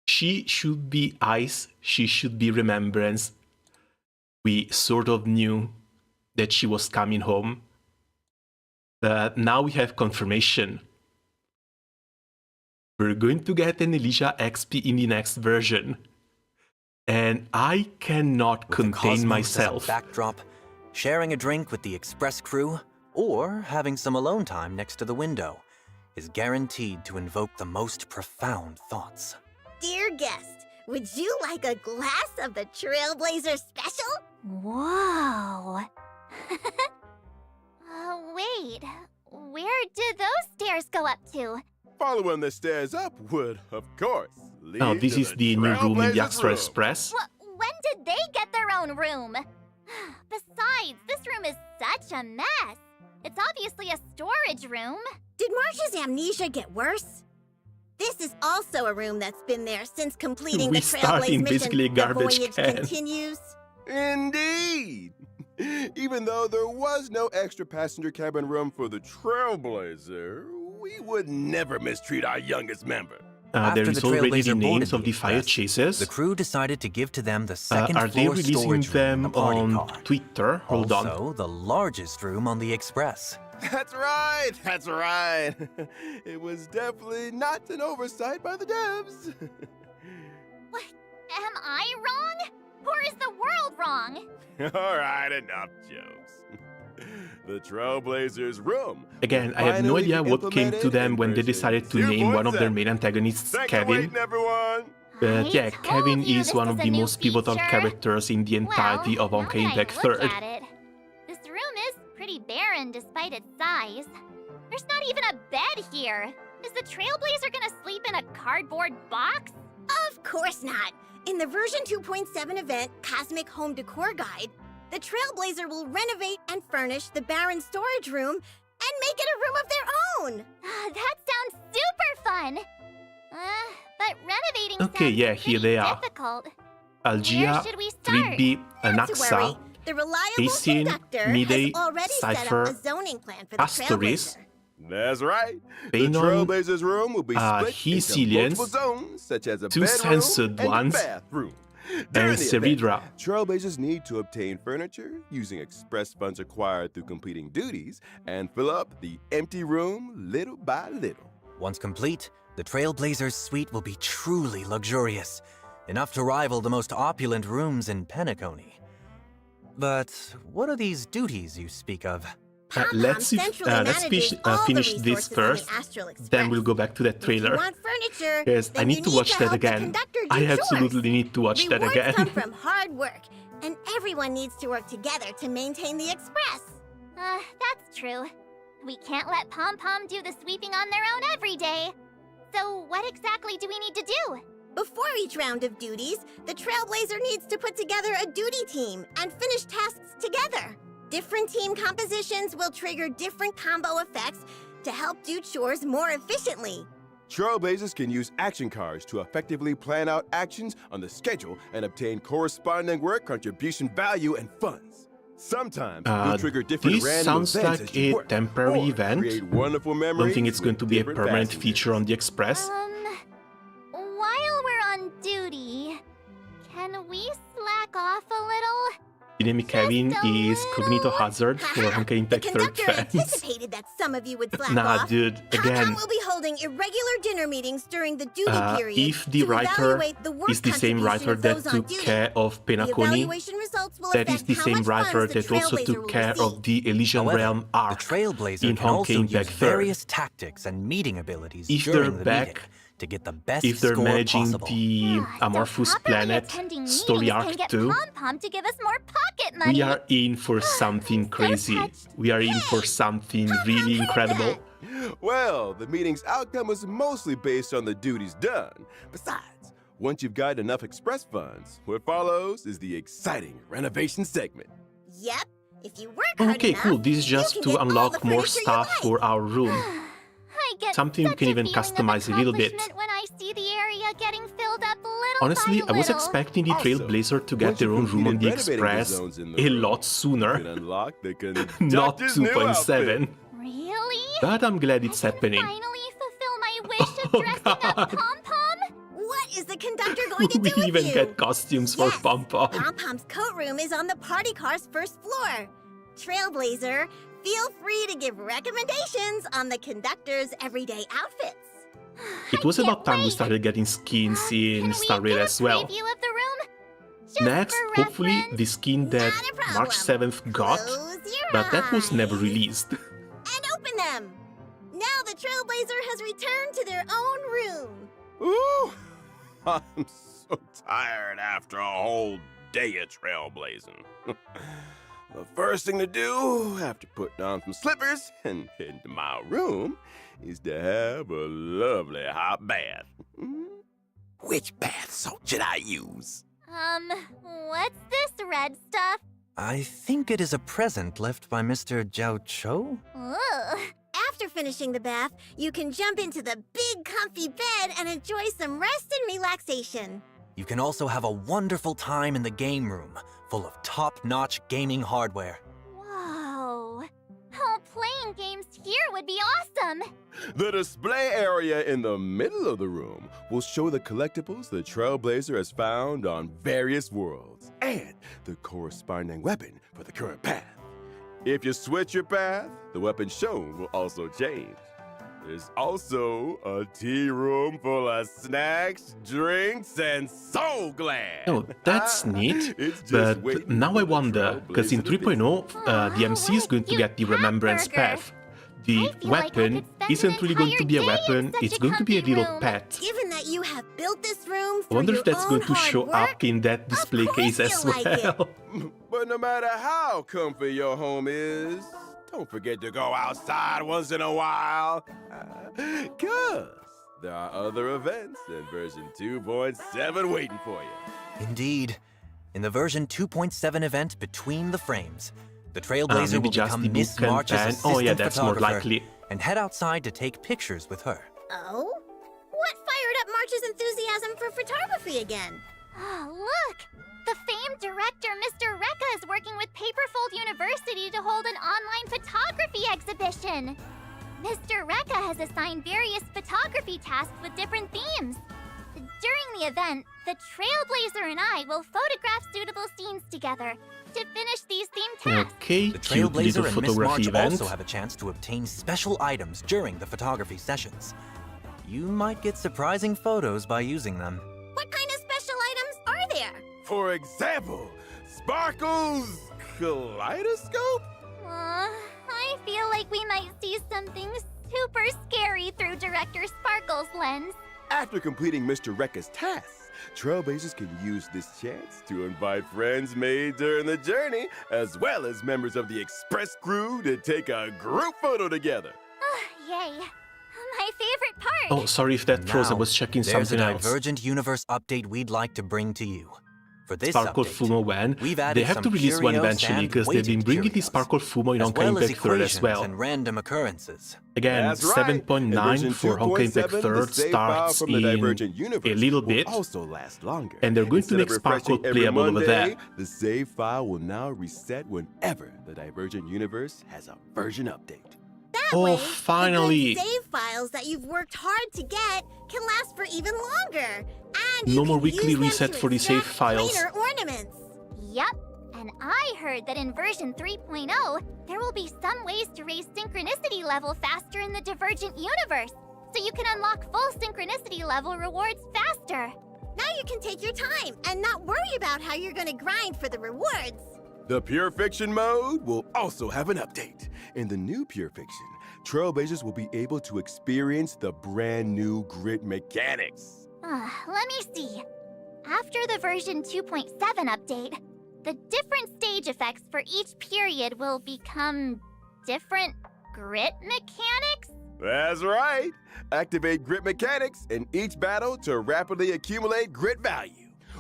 She should be ice, she should be remembrance. We sort of knew that she was coming home. But now we have confirmation. We're going to get an Elysia XP in the next version. And I cannot With contain the cosmos myself. as a backdrop, sharing a drink with the express crew, or having some alone time next to the window is guaranteed to invoke the most profound thoughts. Dear guest, would you like a glass of the Trailblazer Special? Whoa. Wait, where did those stairs go up to? Following the stairs up would, of course, lead Oh, this to is the new room in the Trailblazers' Astro room. Express. When did they get their own room? Besides, this room is such a mess. It's obviously a storage room. Did Marsh's amnesia get worse? This is also a room that's been there since completing We the start in Trailblaze basically a mission. The garbage voyage can. continues. Indeed! Even though there was no extra passenger cabin room for the Trailblazer, we would never mistreat our youngest member. There After is the already the Trailblazer boarded names of the fire Express, chasers. the crew decided to give to them the second Are they floor releasing storage room in them the party on car. Twitter? Hold on. Also, the largest room on the Express. That's right, that's right. It was definitely not an oversight by the devs. What? Am I wrong? Or is the world wrong? All right, enough jokes. The Trailblazer's room. Again, I have no finally idea be what came to implemented them in when they version decided to name one of their 0.7. main antagonists Thanks for Kevin. waiting, everyone. But I yeah, told Kevin you is this one is of a the new most pivotal feature. characters in the entirety Well, of now Honkai that I Impact look 3rd. at it, this room is pretty barren despite its size. There's not even a bed here. Is the Trailblazer gonna sleep in a cardboard box? Of course not. In the version 2.7 event, Cosmic Home Decor Guide, the Trailblazer will renovate and furnish the barren storage room and make it a room of their own. That sounds super fun. But renovating Okay, sounds yeah, here pretty they are. difficult. Algia, Where should we start? 3B, Not to worry, Anaxa, the reliable Asin, conductor Midday, has already set Cypher, up a zoning plan for the Astoris, Trailblazer. That's right. The Bainon, Trailblazer's room will be split into Hecelians, multiple zones, such as a two bedroom censored and ones, a bathroom. and During the event, Ceridra. Trailblazers need to obtain furniture using express funds acquired through completing duties and fill up the empty room little by little. Once complete, the Trailblazer's suite will be truly luxurious, enough to rival the most opulent rooms in Penacony. But what are these duties you speak of? Let's finish this first, then we'll go back to that If you trailer. want furniture, Yes, I then need you to watch that help the again. conductor do I chores. absolutely need to watch that Rewards again. come from hard work, and everyone needs to work together to maintain the Express. That's true. We can't let Pom Pom do the sweeping on their own every day. So what exactly do we need to do? Before each round of duties, the Trailblazer needs to put together a duty team and finish tasks together. Different team compositions will trigger different combo effects to help do chores more efficiently. Trailblazers can use action cards to effectively plan out actions on the schedule and obtain corresponding work contribution value and funds. Sometimes you'll trigger different This random sounds events like as you a work, temporary or event. create wonderful I memories don't think it's going with to be a different permanent passengers. feature on the Express. While we're on duty, can we slack off a little? Dynamic Kevin is Cognito Hazard for Honkai Impact The 3rd conductor fans. anticipated that some of you would slack Nah, off. dude, again, Pom-Pom will be holding irregular dinner meetings during the duty period if the to writer evaluate the work is the same writer contribution of that those on took duty. care of The Penacony, evaluation results will that is affect the how same much writer funds the that also Trailblazer took will care receive. of the Elysian However, Realm arc the Trailblazer in can also Honkai use Impact 3rd. various tactics and meeting abilities If during they're the back, meeting to get the best if they're score managing possible. the Amorphous So properly Planet attending story meetings arc can get too, Pom Pom to give us more pocket money. we are in for something crazy. We are in for something really incredible. Well, the meeting's outcome was mostly based on the duties done. Besides, once you've got enough express funds, what follows is the exciting renovation segment. Yep. If you work hard Okay, enough, cool. This is you just can to get all unlock the more furniture you stuff like. for our room. I get Something you such can even feeling of customize a little bit. accomplishment when I see the area getting filled up little Honestly, by I was little. expecting the Also, Trailblazer to get once you their own room on the completed renovating the Express zones in the a room, lot You can sooner, unlock the not conductor's new outfit. 2.7. Really? But I'm glad I it's can happening. finally fulfill my wish of Oh, dressing up God. Pom Pom? What is is the conductor going to We do with even you? get costumes for Yes, Pom Pom. Pom Pom's coat room is on the party car's first floor. Trailblazer, feel free to give recommendations on the conductor's everyday outfits. It was I about can't time we wait. started getting skins in Can Star we Rail get as a well. preview of the room? Just Next, for hopefully, reference. the skin that Not a problem. March 7th got, Close your but that was never eyes. released. And open them. Now the Trailblazer has returned to their own room. Ooh, I'm so tired after a whole day of trailblazing. The first thing to do after putting on some slippers and heading to my room is to have a lovely hot bath. Which bath salt should I use? What's this red stuff? I think it is a present left by Mr. Jiao Cho? Ugh. After finishing the bath, you can jump into the big comfy bed and enjoy some rest and relaxation. You can also have a wonderful time in the game room, full of top-notch gaming hardware. Whoa. Oh, playing games here would be awesome. The display area in the middle of the room will show the collectibles the Trailblazer has found on various worlds and the corresponding weapon for the current path. If you switch your path, the weapon shown will also change. There's also a tea room full of snacks, drinks, and Soul Glad. Oh, that's neat. It's just But waiting now for I the wonder, because in Trailblazer to 3.0, the MC is going to you get the cat Remembrance burger. Path. The I feel like I weapon could spend isn't an really going to be a entire day in weapon, such it's a going to be a comfy little room. pet. Given that you have built this room I through wonder your if that's own going to hard show work, up in that display course case as you'll like it. well. But no matter how comfy your home is, don't forget to go outside once in a while. Cause there are other events in version 2.7 waiting for you. Indeed. In the version 2.7 event Between the Frames, the Trailblazer maybe will just become the Miss book and March's pen. assistant Oh yeah, that's more photographer likely. and head outside to take pictures with her. Oh? What fired up March's enthusiasm for photography again? Oh, look! The famed director, Mr. Rekka, is working with Paperfold University to hold an online photography exhibition. Mr. Rekka has assigned various photography tasks with different themes. During the event, the Trailblazer and I will photograph suitable scenes together to finish these themed tasks. Okay, The cute little Trailblazer and Miss photography March event. also have a chance to obtain special items during the photography sessions. You might get surprising photos by using them. What kind of special items are there? For example, Sparkle's kaleidoscope? I feel like we might see something super scary through Director Sparkle's lens. After completing Mr. Rekka's tasks, Trailblazers can use this chance to invite friends made during the journey, as well as members of the Express crew to take a group photo together. Yay. My favorite part. Oh, sorry if that froze, I Now, was checking there's something a else. Divergent Universe update we'd like to bring to you. For this Sparkle update, Fumo Wan. we've added They have to some release one curios eventually and because they've been weighted bringing the curios, Sparkle Fumo in as Honkai well as Impact 3rd as equations well. and random occurrences. Again, That's right. And 7.9 version for Honkai Impact 2.7, 3rd the save file starts from the in Divergent Universe a little will bit. also last longer. And they're going to Instead make of Sparkle refreshing every playable over Monday, there. The save file will now reset whenever the Divergent Universe has a version update. That Oh, way, finally. the good save files that you've worked hard to get can last for even longer. And No you more can weekly use them reset to for the save extract files. cleaner ornaments. Yep. And I heard that in version 3.0, there will be some ways to raise synchronicity level faster in the Divergent universe, so you can unlock full synchronicity level rewards faster. Now you can take your time and not worry about how you're going to grind for the rewards. The Pure Fiction mode will also have an update. In the new Pure Fiction, Trailblazers will be able to experience the brand new grid mechanics. Let me see. After the version 2.7 update, the different stage effects for each period will become different grit mechanics? That's right. Activate grit mechanics in each battle to rapidly accumulate grit value.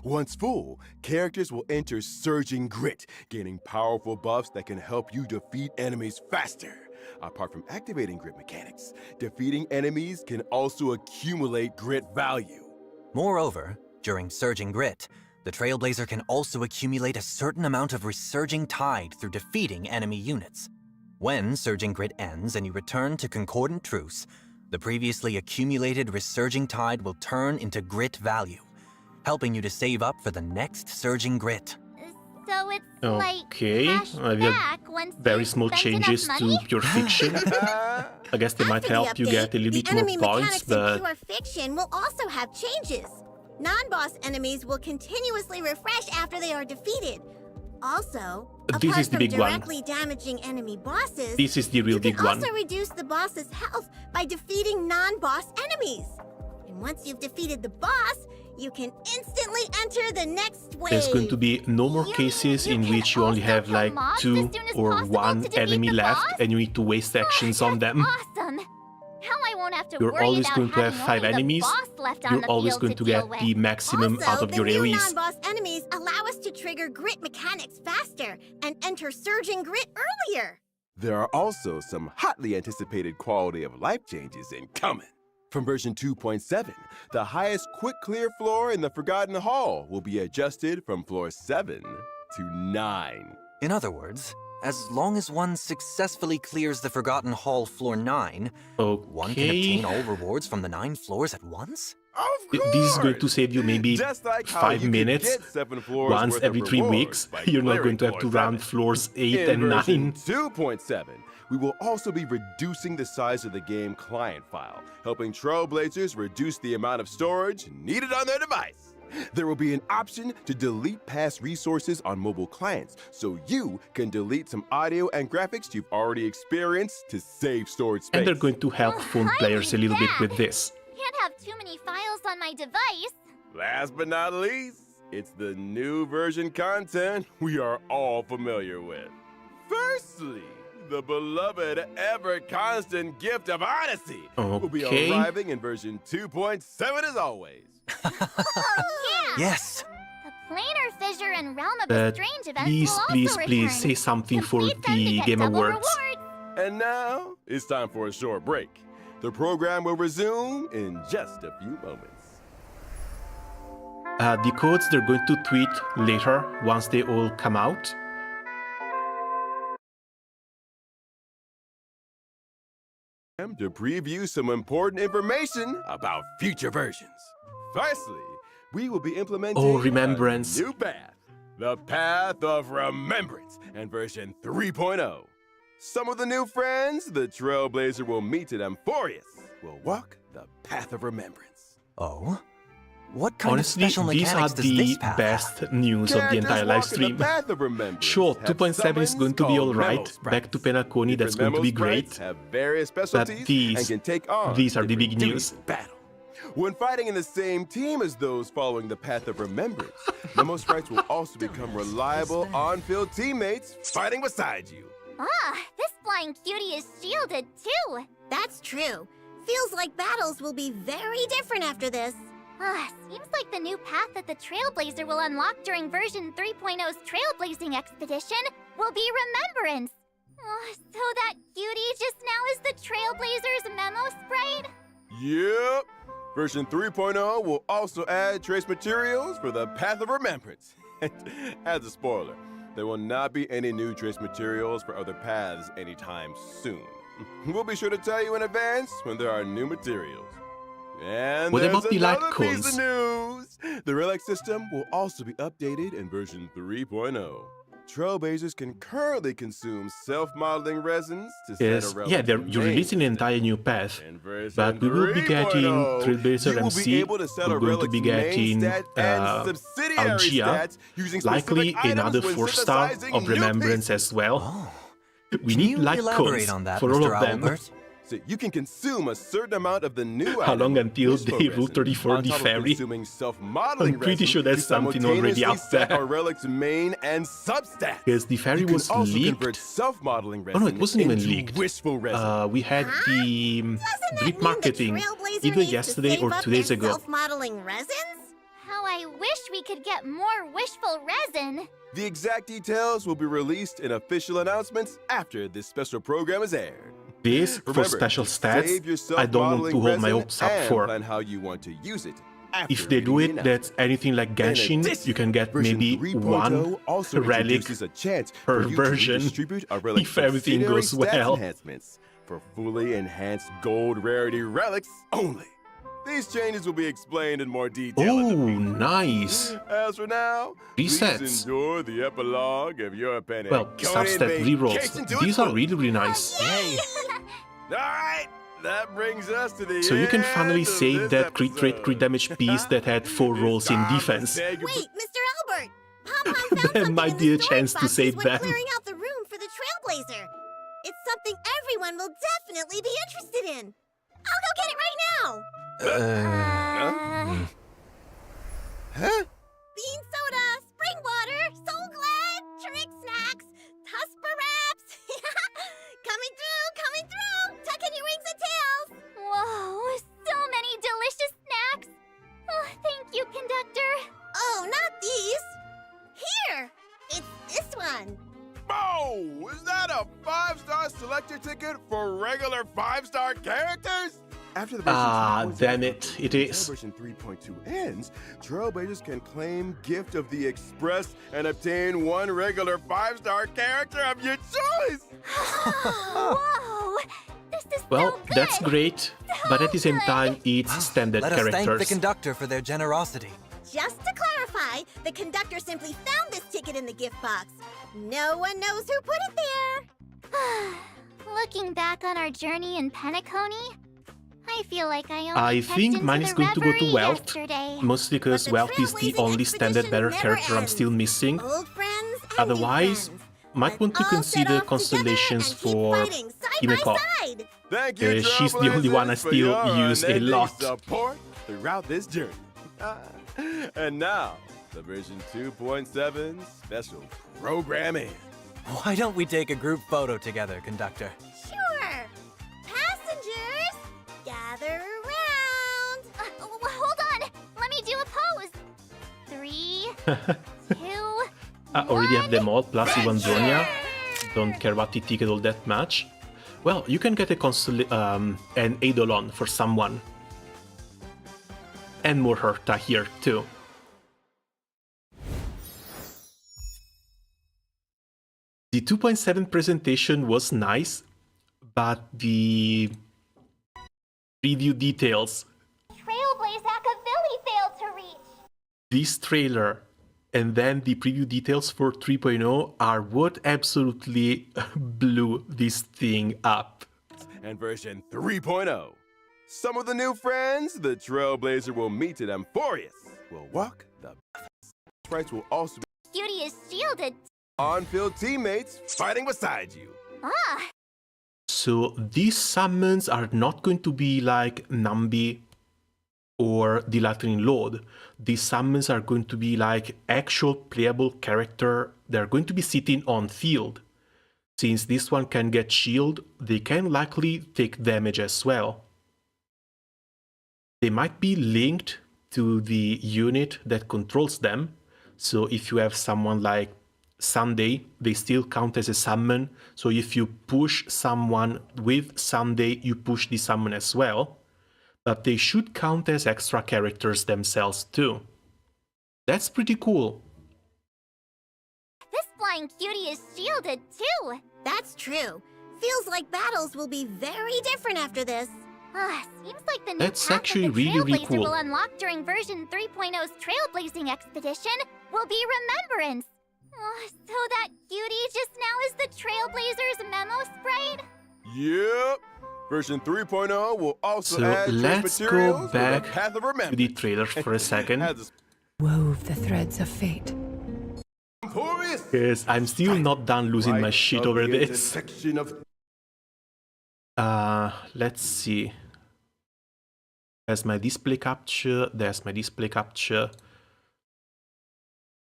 Once full, characters will enter Surging Grit, gaining powerful buffs that can help you defeat enemies faster. Apart from activating grit mechanics, defeating enemies can also accumulate grit value. Moreover, during Surging Grit, the Trailblazer can also accumulate a certain amount of Resurging Tide through defeating enemy units. When Surging Grit ends and you return to Concordant Truce, the previously accumulated Resurging Tide will turn into Grit value, helping you to save up for the next surging grit. So it's Okay, like cash back once very you've small spent changes enough to money? Pure Fiction. I guess they might After help the you update, get a little the bit more enemy points, mechanics in but Pure Fiction will also have changes. Non-boss enemies will continuously refresh after they are defeated. Also, This apart is the from big one. directly damaging enemy bosses, this is the real you can big one. also reduce the boss's health by defeating non-boss enemies. And once you've defeated the boss, you can instantly enter the next wave. There's going to be no more cases in which you only have like 2 or 1 enemy left and you need to waste actions on them. Awesome! How I won't have to You're worry always about going to have having 5 only the enemies. boss left on You're the always field going to deal get with. the maximum Also, out of the your new AoEs. non-boss enemies allow us to trigger grit mechanics faster and enter surging grit earlier. There are also some hotly anticipated quality of life changes incoming. From version 2.7, the highest quick clear floor in the Forgotten Hall will be adjusted from floor 7 to 9. In other words, as long as one successfully clears the Forgotten Hall floor 9, one can obtain all rewards from the 9 floors at once? This is going to save you maybe Just like how 5 you can minutes get 7 floors once worth every of 3 rewards weeks. by You're not clearing going to have to floor run 7. floors 8 In and version 9. 2.7, we will also be reducing the size of the game client file, helping Trailblazers reduce the amount of storage needed on their device. There will be an option to delete past resources on mobile clients, so you can delete some audio and graphics you've already experienced to save storage space. And they're going to help phone I players a need little bit that. with this. Can't have too many files on my device. Last but not least, it's the new version content we are all familiar with. Firstly, the beloved ever-constant gift of honesty will be Okay. arriving in version 2.7 as always. Yes! The Planar Fissure and Realm of the But Strange events please, will also please, please return. say something for Complete them to the get Game double Awards. rewards. And now, it's time for a short break. The program will resume in just a few moments. The codes they're going to tweet later once they all come out. To preview some important information about future versions. Firstly, we will be implementing Remembrance. a new path, the Path of Remembrance, and version 3.0. Some of the new friends the Trailblazer will meet at Amphorius will walk the Path of Remembrance. Oh? What kind Honestly, of special these are mechanics does this the path have? best news of the Characters entire live walking the stream. Path of Remembrance Sure, have 2.7 is going to be summons alright. called Back to memo sprites. Penacony, that's Different going to be memo sprites great. have various specialties these- and can take on these are the different big duties news. in battle. When fighting in the same team as those following the Path of Remembrance, Memo Sprites will also become reliable on-field teammates fighting beside you. Ah, this flying cutie is shielded too. That's true. Feels like battles will be very different after this. Ah, seems like the new path that the Trailblazer will unlock during version 3.0's Trailblazing Expedition will be Remembrance. Oh, so that cutie just now is the Trailblazer's memo sprite? Yep. Version 3.0 will also add trace materials for the Path of Remembrance. As a spoiler, there will not be any new trace materials for other paths anytime soon. We'll be sure to tell you in advance when there are new materials. And What there's about the light another piece cones? of news. The relic system will also be updated in version 3.0. Trailblazers can currently consume self-modeling resins to set Yes, a relic yeah, you're releasing an entire new path, but we will be getting Trailblazer MC, we're going to be getting Algia, likely another 4-star of Remembrance as well. We Can need you light elaborate cones on that, for all Mr. of them. Albert? So you can consume a certain amount of the new How long item, until Whisper they resin, Route 34 on the top of ferry? consuming self-modeling I'm pretty resin sure there's to something already simultaneously out set there. our relic's main and substats. Because the ferry You can was also leaked. convert self-modeling Oh resin no, it wasn't even into leaked. wishful resin. We had the Doesn't that drip mean the marketing Trailblazer either needs to yesterday save or up 2 days their ago. self-modeling resins? How I wish we could get more wishful resin. The exact details will be released in official announcements after this special program is aired. This, for Remember, special save your stats, I don't want to hold my self-modeling hopes up resin for. and plan how you want to use it If after they do reading it, the that's anything like In Genshin, addition, you can get version maybe 3.0 one also relic introduces a chance per for you version to redistribute a relic if everything subsidiary goes stats well. enhancements for fully enhanced gold rarity relics only. These changes will be explained in more detail. Oh, nice. As for now, please Resets. enjoy the epilogue of your Well, substat rerolls. These are really, really nice. Yay! All right, that brings us to the So you can end finally of save this that crit rate, episode. crit damage piece that had 4 rolls in defense. Wait, Mr. Albert! Pom-Pom found There something might in be the a chance storage to save boxes when them. clearing out the room for the Trailblazer. It's something everyone will definitely be interested in. I'll go get it right now! Huh? Bean soda, spring water, soul glad, trick snacks, Tusper wraps. Coming through! Tuck in your wings and tails! Whoa, so many delicious snacks! Oh, thank you, conductor. Oh, not these. Here, it's this one. Oh, is that a 5-star selector ticket for regular 5-star characters? After the version Damn it, it is. Version 3.2 ends, Trailblazers can claim Gift of the Express and obtain 1 regular 5-star character of your choice. Whoa, this is Well, so good. that's great, but at the same time, it's standard Let us thank the characters. conductor for their generosity. Just to clarify, the conductor simply found this ticket in the gift box. No one knows who put it there. Looking back on our journey in Penacony, I feel like I only I peeked think into mine the is going to go to reverie Wealth, yesterday. mostly because But the Wealth is the trailblazing only standard better expedition never character I'm still ends. missing. Old friends and Otherwise, new friends. might want to Let's all consider set off constellations together and keep for fighting side by Himeko. side. Thank you, She's the only one I Trailblazers, for still your use a unending lot. support throughout this journey. And now, the version 2.7 special programming. Why don't we take a group photo together, conductor? Sure. Passengers, gather around. Hold on, let me do a pose. 3, 2, I already have them all, plus Ivan Dronia. Don't care about the ticket all that much. Well, you can get a an Eidolon for someone. And more Herta here too. The 2.7 presentation was nice, but the preview details, Trailblaze Machiavelli failed to reach. this trailer, and then the preview details for 3.0 are what absolutely blew this thing up. And version 3.0. Some of the new friends the Trailblazer will meet at Amphorius will walk the sprites will also be Cutie is shielded. on-field teammates fighting beside you. Ah, So these summons are not going to be like Nambi or the Lightning Lord. These summons are going to be like actual playable character. They're going to be sitting on field. Since this one can get shield, they can likely take damage as well. They might be linked to the unit that controls them. So if you have someone like Sunday, they still count as a summon. So if you push someone with Sunday, you push the summon as well. But they should count as extra characters themselves too. That's pretty cool. this flying cutie is shielded too. That's true. Feels like battles will be very different after this. Seems like the new That's path actually that the really, really Trailblazer cool. will unlock during version 3.0's Trailblazing Expedition will be Remembrance. So that cutie just now is the Trailblazer's memo sprite? Yep. Version 3.0 will also So add let's trace go materials for the back Path of to the Remembrance. trailer for a second. Has Wove the threads of fate. Amphorius Because I'm still not done losing my right shit of over the this. intersection of Let's see. There's my display capture, there's my display capture.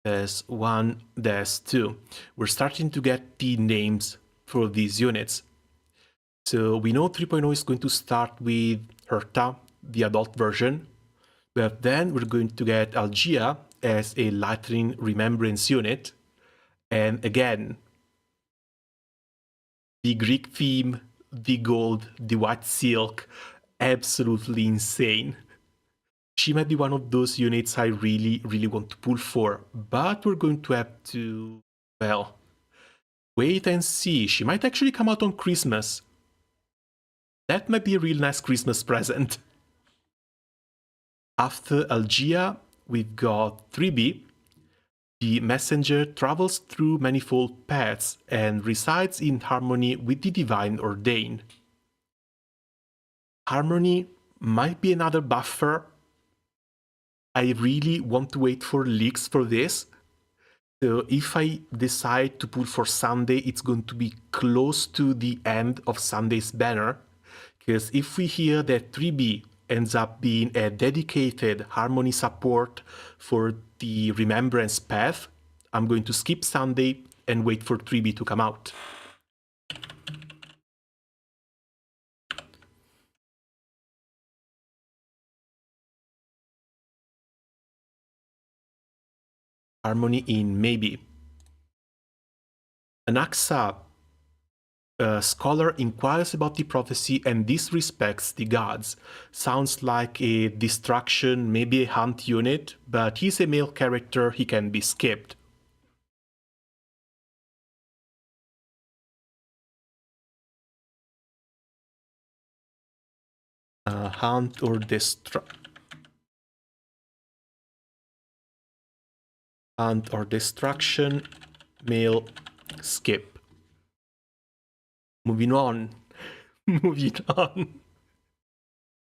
There's 1, there's 2. We're starting to get the names for these units. So we know 3.0 is going to start with Herta, the adult version. But then we're going to get Algia as a Lightning Remembrance unit. And again, the Greek theme, the gold, the white silk, absolutely insane. She might be one of those units I really, really want to pull for, but we're going to have to, well, wait and see. She might actually come out on Christmas. That might be a real nice Christmas present. After Algia, we've got 3B. The messenger travels through manifold paths and resides in harmony with the divine ordained. Harmony might be another buffer. I really want to wait for leaks for this. So if I decide to pull for Sunday, it's going to be close to the end of Sunday's banner. Because if we hear that 3B ends up being a dedicated harmony support for the Remembrance path, I'm going to skip Sunday and wait for 3B to come out. Harmony in maybe. Anaxa, a scholar, inquires about the prophecy and disrespects the gods. Sounds like a distraction, maybe a hunt unit, but he's a male character, he can be skipped. Hunt or destruction, male, skip. Moving on. Moving on.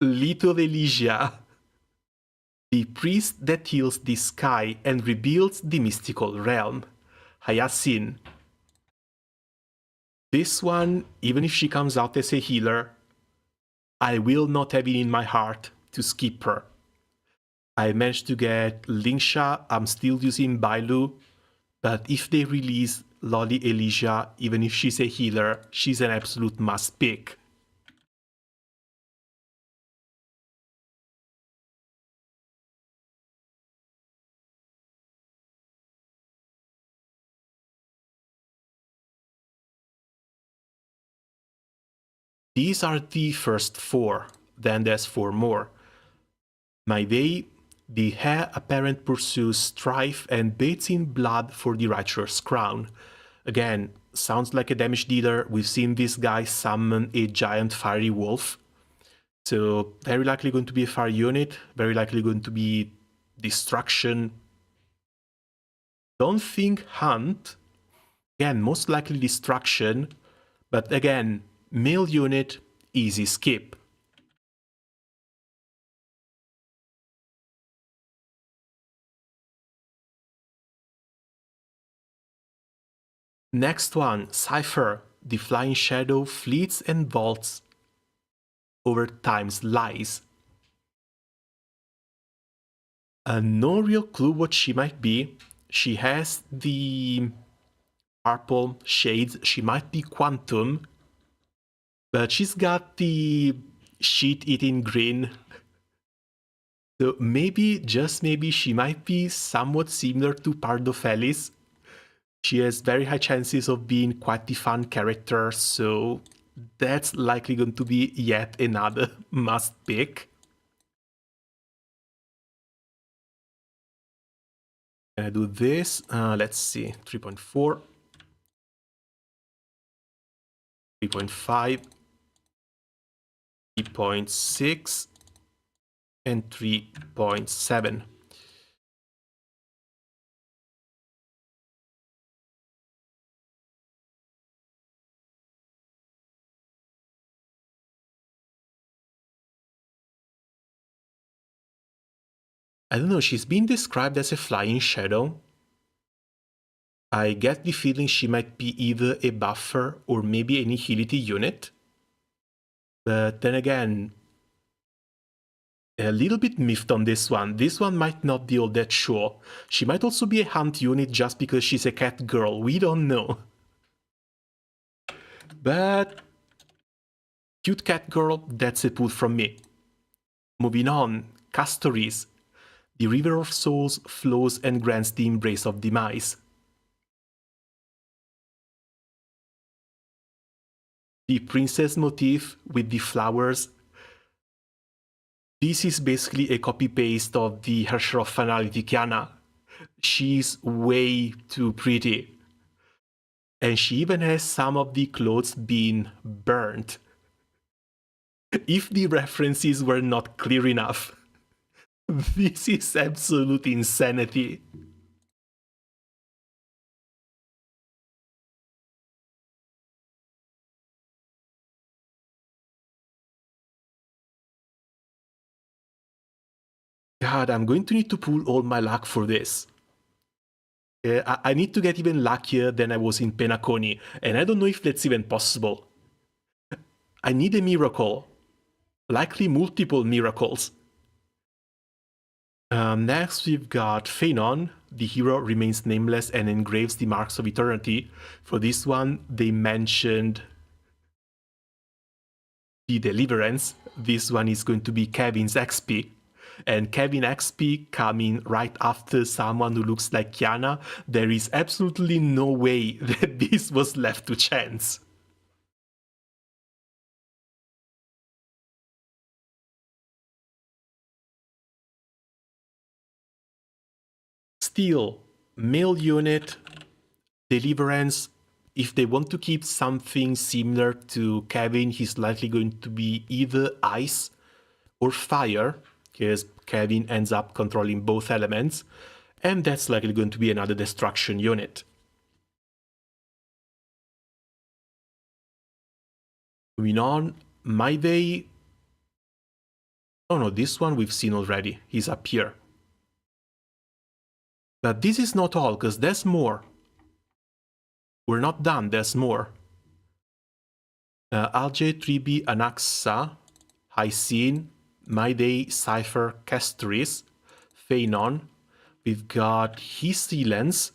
Little Elysia. The priest that heals the sky and rebuilds the mystical realm. Hyacinth. This one, even if she comes out as a healer, I will not have it in my heart to skip her. I managed to get Lingsha, I'm still using Bailu, but if they release Loli Elysia, even if she's a healer, she's an absolute must pick. These are the first 4, then there's 4 more. My Day, the heir apparent pursues strife and bathes in blood for the righteous crown. Again, sounds like a damage dealer. We've seen this guy summon a giant fiery wolf. So very likely going to be a fire unit, very likely going to be destruction. Don't think hunt. Again, most likely destruction, but again, male unit, easy skip. Next one, Cypher. The flying shadow fleets and vaults over time's lies. No real clue what she might be. She has the purple shades. She might be Quantum, but she's got the shit-eating grin. So maybe, just maybe, she might be somewhat similar to Pardophelis. She has very high chances of being quite the fun character, so that's likely going to be yet another must pick. I do this, let's see, 3.4, 3.5, 3.6, and 3.7. I don't know, she's been described as a flying shadow. I get the feeling she might be either a buffer or maybe a nihility unit. But then again, a little bit miffed on this one. This one might not be all that sure. She might also be a hunt unit just because she's a cat girl. We don't know. But cute cat girl, that's a pull from me. Moving on, Castoris. The river of souls flows and grants the embrace of demise. The princess motif with the flowers. This is basically a copy-paste of the Herrscher of Finality Kiana. She's way too pretty. And she even has some of the clothes being burnt. If the references were not clear enough, This is absolute insanity. God, I'm going to need to pull all my luck for this. I need to get even luckier than I was in Penacony, and I don't know if that's even possible. I need a miracle. Likely multiple miracles. Next we've got Phanon. The hero remains nameless and engraves the marks of eternity. For this one, they mentioned the Deliverance. This one is going to be Kevin's XP. And Kevin XP coming right after someone who looks like Kiana. There is absolutely no way that this was left to chance. Still, male unit, Deliverance, if they want to keep something similar to Kevin, he's likely going to be either ice or fire, because Kevin ends up controlling both elements, and that's likely going to be another destruction unit. Moving on, My Day. Oh no, this one we've seen already. He's up here. But this is not all, because there's more. We're not done, there's more. Algae, 3B, Anaxa, Hycene, My Day, Cypher, Castris, Phanon. We've got Hysilence,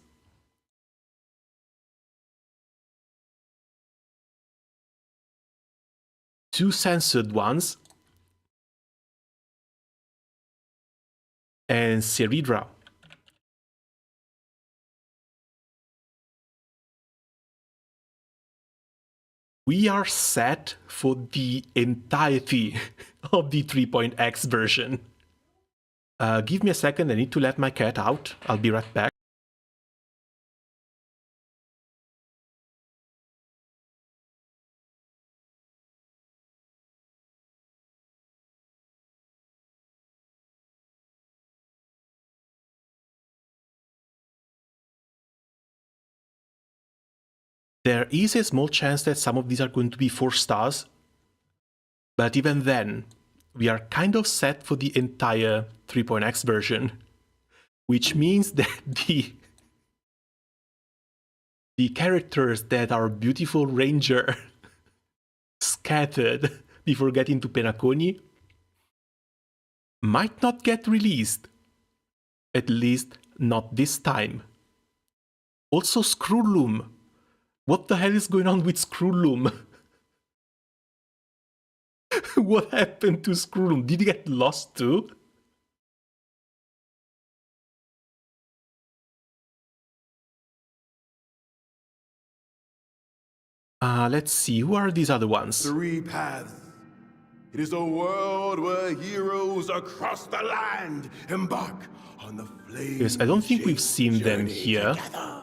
two censored ones, and Ceridra. We are set for the entirety of the 3.x version. Give me a second, I need to let my cat out. I'll be right back. There is a small chance that some of these are going to be 4 stars, but even then, we are kind of set for the entire 3.x version, which means that the characters that our beautiful ranger scattered before getting to Penacony might not get released, at least not this time. Also Screwloom. What the hell is going on with Screwloom? What happened to Screwloom? Did he get lost too? Let's see, who are these other ones? 3 paths. It is a world where heroes across the land embark on the flame. Yes, I don't think we've seen them here. Together,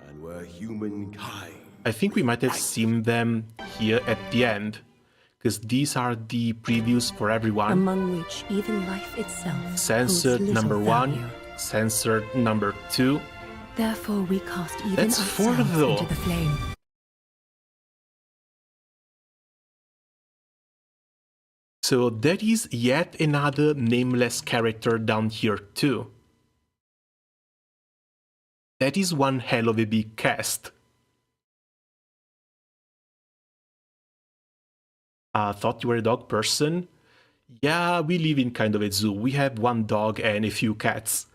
and where humankind. I think we might have seen them here at the end, because these are the previews for everyone. Among which even life itself Censored holds number little 1, value. censored number 2. Therefore we cast even That's 4 ourselves though. into the flame. So there is yet another nameless character down here too. That is one hell of a big cast. Thought you were a dog person? Yeah, we live in kind of a zoo. We have 1 dog and a few cats.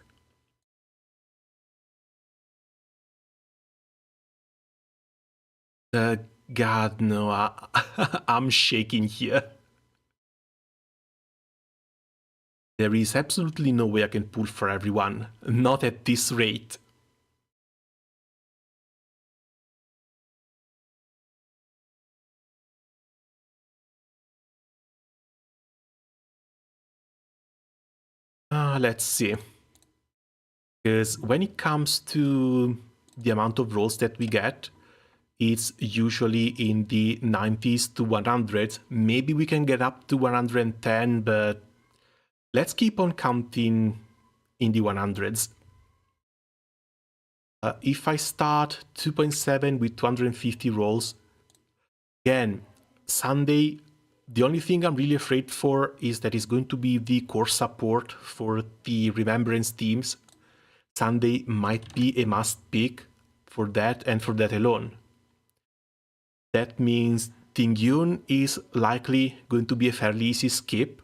God, no, I'm shaking here. There is absolutely no way I can pull for everyone. Not at this rate. Let's see. Because when it comes to the amount of rolls that we get, it's usually in the 90s to 100s. Maybe we can get up to 110, but let's keep on counting in the 100s. If I start 2.7 with 250 rolls, again, Sunday, the only thing I'm really afraid for is that it's going to be the core support for the Remembrance teams. Sunday might be a must pick for that and for that alone. That means Tingyun is likely going to be a fairly easy skip,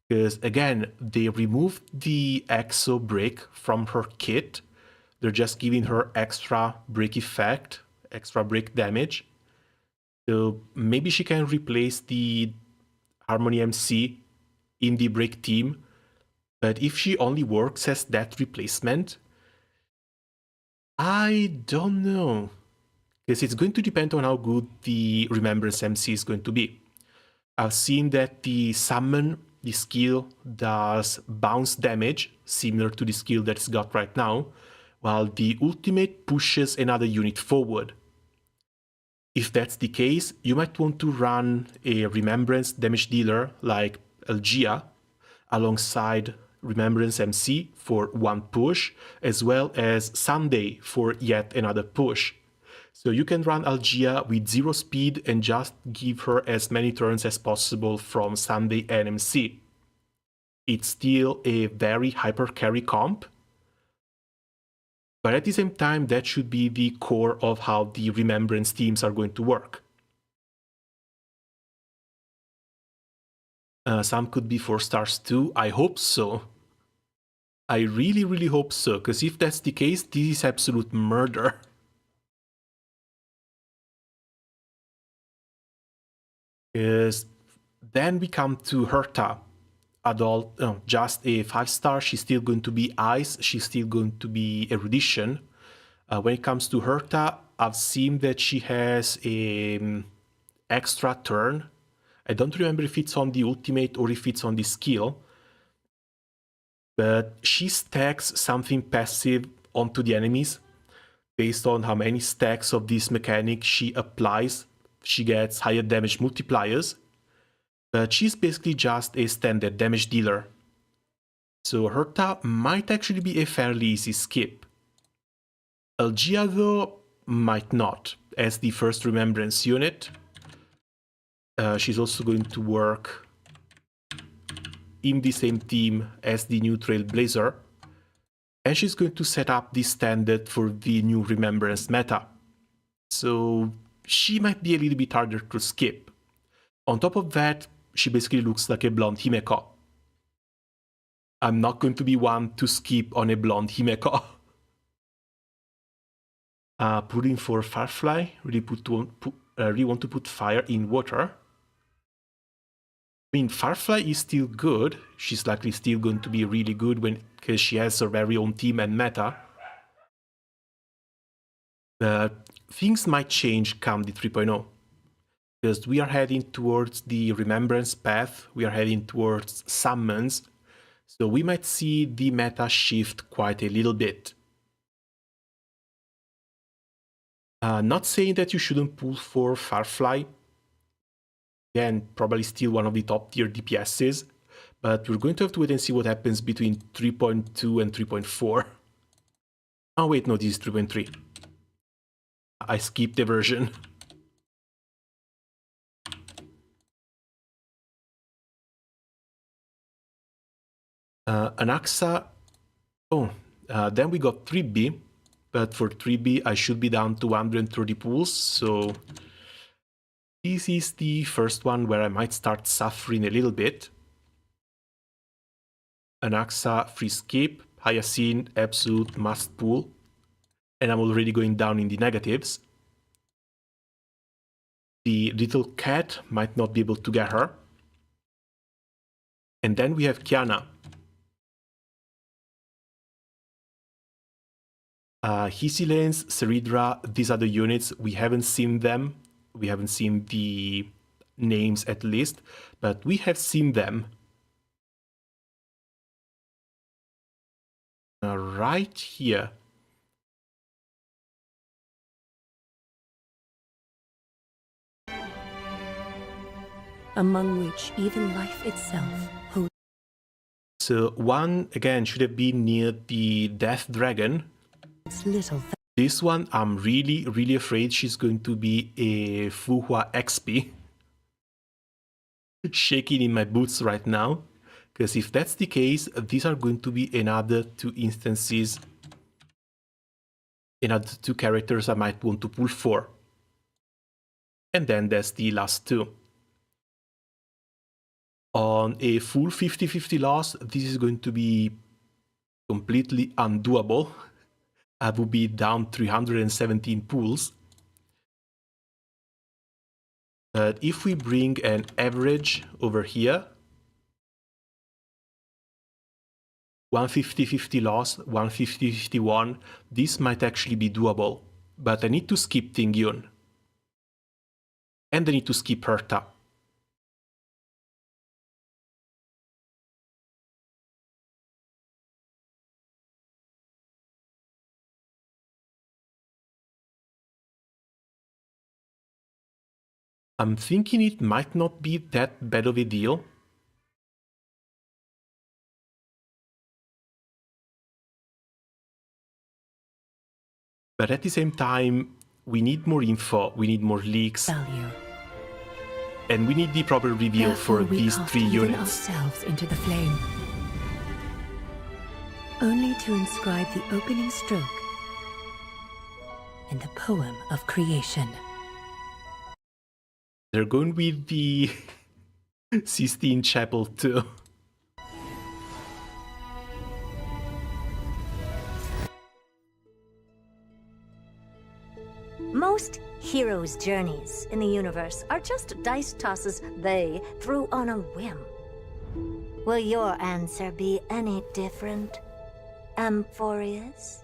because again, they removed the Exo brick from her kit. They're just giving her extra brick effect, extra brick damage. So maybe she can replace the Harmony MC in the brick team. But if she only works as that replacement, I don't know. Because it's going to depend on how good the Remembrance MC is going to be. I've seen that the summon, the skill, does bounce damage, similar to the skill that it's got right now, while the ultimate pushes another unit forward. If that's the case, you might want to run a Remembrance damage dealer like Algia alongside Remembrance MC for one push, as well as Sunday for yet another push. So you can run Algia with 0 speed and just give her as many turns as possible from Sunday and MC. It's still a very hyper carry comp, but at the same time that should be the core of how the Remembrance teams are going to work. Some could be 4 stars too, I hope so. I really, really hope so, because if that's the case, this is absolute murder. Because then we come to Herta, adult, just a 5-star. She's still going to be Ice, she's still going to be Erudition. When it comes to Herta, I've seen that she has a extra turn. I don't remember if it's on the ultimate or if it's on the skill, but she stacks something passive onto the enemies. Based on how many stacks of this mechanic she applies, she gets higher damage multipliers, but she's basically just a standard damage dealer. So Herta might actually be a fairly easy skip. Algia though might not, as the first Remembrance unit. She's also going to work in the same team as the new Trailblazer, and she's going to set up the standard for the new Remembrance meta. So she might be a little bit harder to skip. On top of that, she basically looks like a blonde Himeko. I'm not going to be one to skip on a blonde Himeko. Putting for Firefly, really want to put fire in water. I mean, Firefly is still good. She's likely still going to be really good because she has her very own team and meta. But things might change come the 3.0. Because we are heading towards the Remembrance path, we are heading towards summons, so we might see the meta shift quite a little bit. Not saying that you shouldn't pull for Firefly. Again, probably still one of the top tier DPSs, but we're going to have to wait and see what happens between 3.2 and 3.4. Oh wait, no, this is 3.3. I skipped the version. Anaxa, then we got 3B, but for 3B I should be down to 130 pools, so this is the first one where I might start suffering a little bit. Anaxa, free skip, Hyacinth, absolute must pull, and I'm already going down in the negatives. The little cat might not be able to get her. And then we have Kiana. Hisilens, Ceridra, these are the units. We haven't seen them. We haven't seen the names at least, but we have seen them. Right here. Among which even life itself holds. So one, again, should have been near the Death Dragon. This one, I'm really afraid she's going to be a Fuhua XP. Shaking in my boots right now. Because if that's the case, these are going to be another 2 instances, another 2 characters I might want to pull for. And then there's the last 2. On a full 50-50 loss, this is going to be completely undoable. I will be down 317 pools. But if we bring an average over here, 150-50 loss, 150-51, this might actually be doable. But I need to skip Tingyun. And I need to skip Herta. I'm thinking it might not be that bad of a deal. But at the same time, we need more info, we need more leaks. And we need the proper reveal for these 3 units. Ourselves into the flame, only to inscribe the opening stroke in the poem of creation. They're going with the Sistine Chapel too. Most heroes' journeys in the universe are just dice tosses they threw on a whim. Will your answer be any different, Amphorius?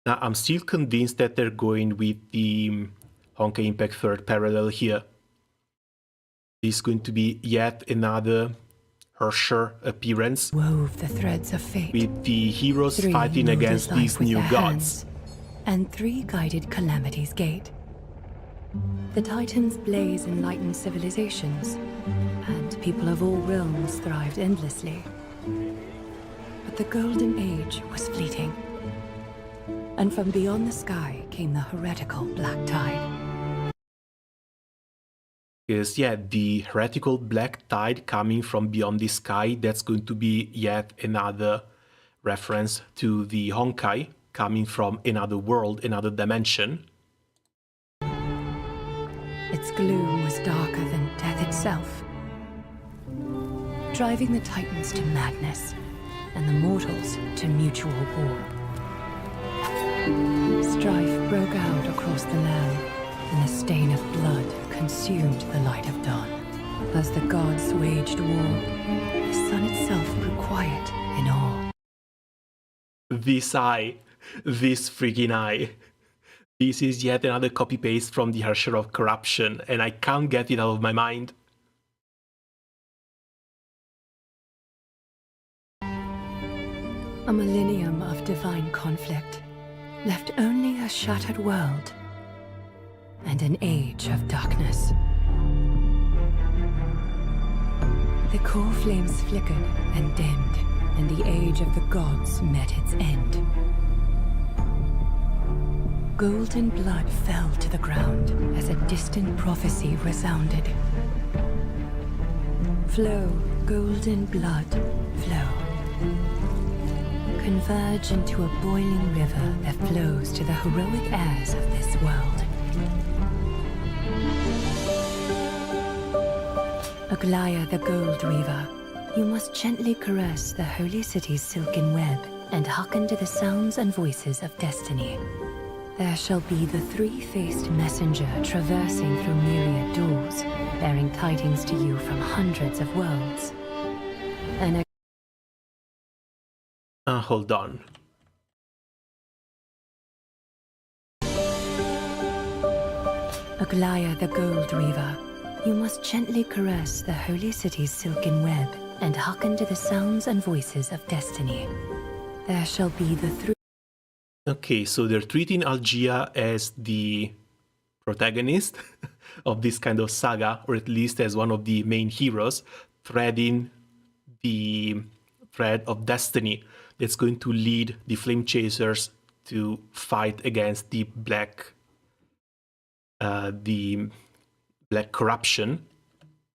Now, I'm still convinced that they're going with the Honkai Impact 3rd parallel here. This is going to be yet another Hersher appearance. Wove the threads of fate. With the heroes fighting against these new gods. And 3 guided calamities gate. The Titans blaze enlightened civilizations, and people of all realms thrived endlessly. But the Golden Age was fleeting. And from beyond the sky came the heretical Black Tide. Because, yeah, the heretical Black Tide coming from beyond the sky, that's going to be yet another reference to the Honkai coming from another world, another dimension. Its gloom was darker than death itself, driving the Titans to madness and the mortals to mutual war. Strife broke out across the land, and the stain of blood consumed the light of dawn. As the gods waged war, the sun itself grew quiet in awe. This eye, this freaking eye. This is yet another copy-paste from the Harsher of Corruption, and I can't get it out of my mind. A millennium of divine conflict left only a shattered world and an age of darkness. The core flames flickered and dimmed, and the age of the gods met its end. Golden blood fell to the ground as a distant prophecy resounded. Flow, golden blood, flow. Converge into a boiling river that flows to the heroic heirs of this world. Aglaya the Gold Weaver, you must gently caress the holy city's silken web and hearken to the sounds and voices of destiny. There shall be the 3-faced messenger traversing through myriad doors, bearing tidings to you from hundreds of worlds. And hold on. Aglaya the Gold Weaver, you must gently caress the holy city's silken web and hearken to the sounds and voices of destiny. There shall be the Okay, so they're treating Algia as the protagonist of this kind of saga, or at least as one of the main heroes, threading the thread of destiny that's going to lead the Flame Chasers to fight against the black corruption.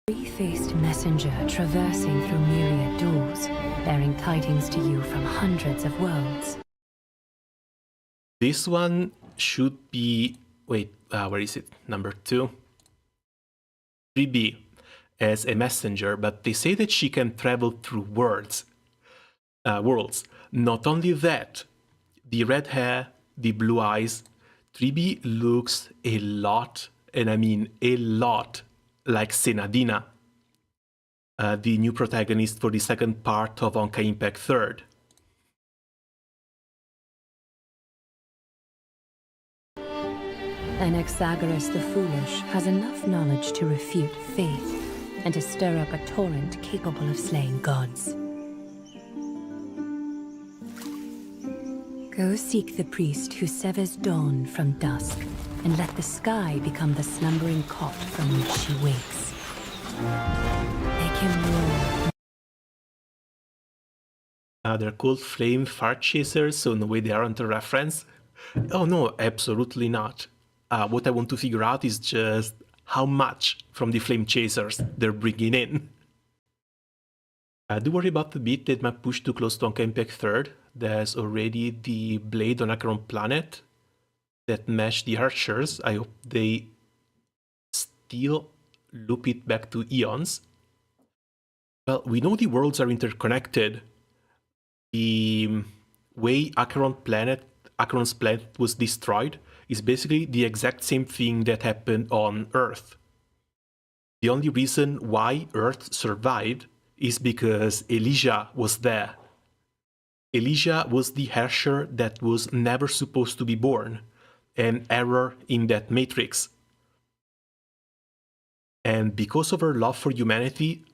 Three-faced messenger traversing through myriad doors, bearing tidings to you from hundreds of worlds. This one should be, wait, where is it? Number 2. 3B as a messenger, but they say that she can travel through worlds. Not only that, the red hair, the blue eyes, 3B looks a lot, and I mean a lot, like Senadina, the new protagonist for the second part of Honkai Impact 3rd. Anaxagoras the Foolish has enough knowledge to refute faith and to stir up a torrent capable of slaying gods. Go seek the priest who severs dawn from dusk, and let the sky become the slumbering cot from which she wakes. Make him roar. They're called Flame Fart Chasers, so in a way they aren't a reference. Oh no, absolutely not. What I want to figure out is just how much from the Flame Chasers they're bringing in. Do worry about the bit that might push too close to Honkai Impact 3rd. There's already the blade on Acheron Planet that match the archers. I hope they still loop it back to Eons. Well, we know the worlds are interconnected. The way Acheron's planet was destroyed is basically the exact same thing that happened on Earth. The only reason why Earth survived is because Elysia was there. Elysia was the Herrscher that was never supposed to be born, an error in that matrix. And because of her love for humanity,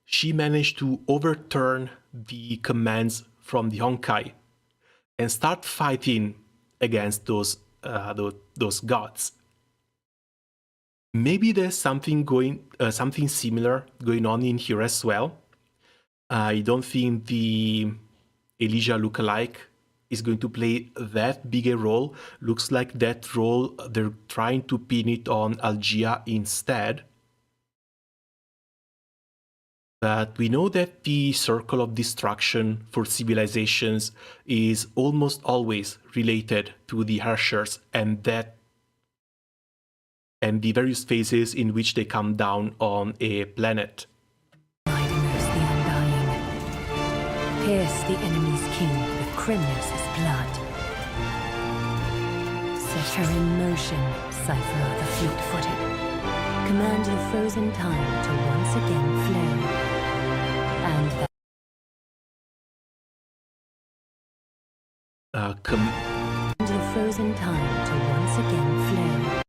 she managed to overturn the commands from the Honkai and start fighting against those gods. Maybe there's something similar going on in here as well. I don't think the Elysia lookalike is going to play that big a role. Looks like that role they're trying to pin it on Algia instead. But we know that the circle of destruction for civilizations is almost always related to the Herrschers and the various phases in which they come down on a planet. Pierce the enemy's king with Crimnos' blood. Set her in motion, Cypher the fleet-footed. Command the frozen time to once again flow. And the frozen time to once again flow.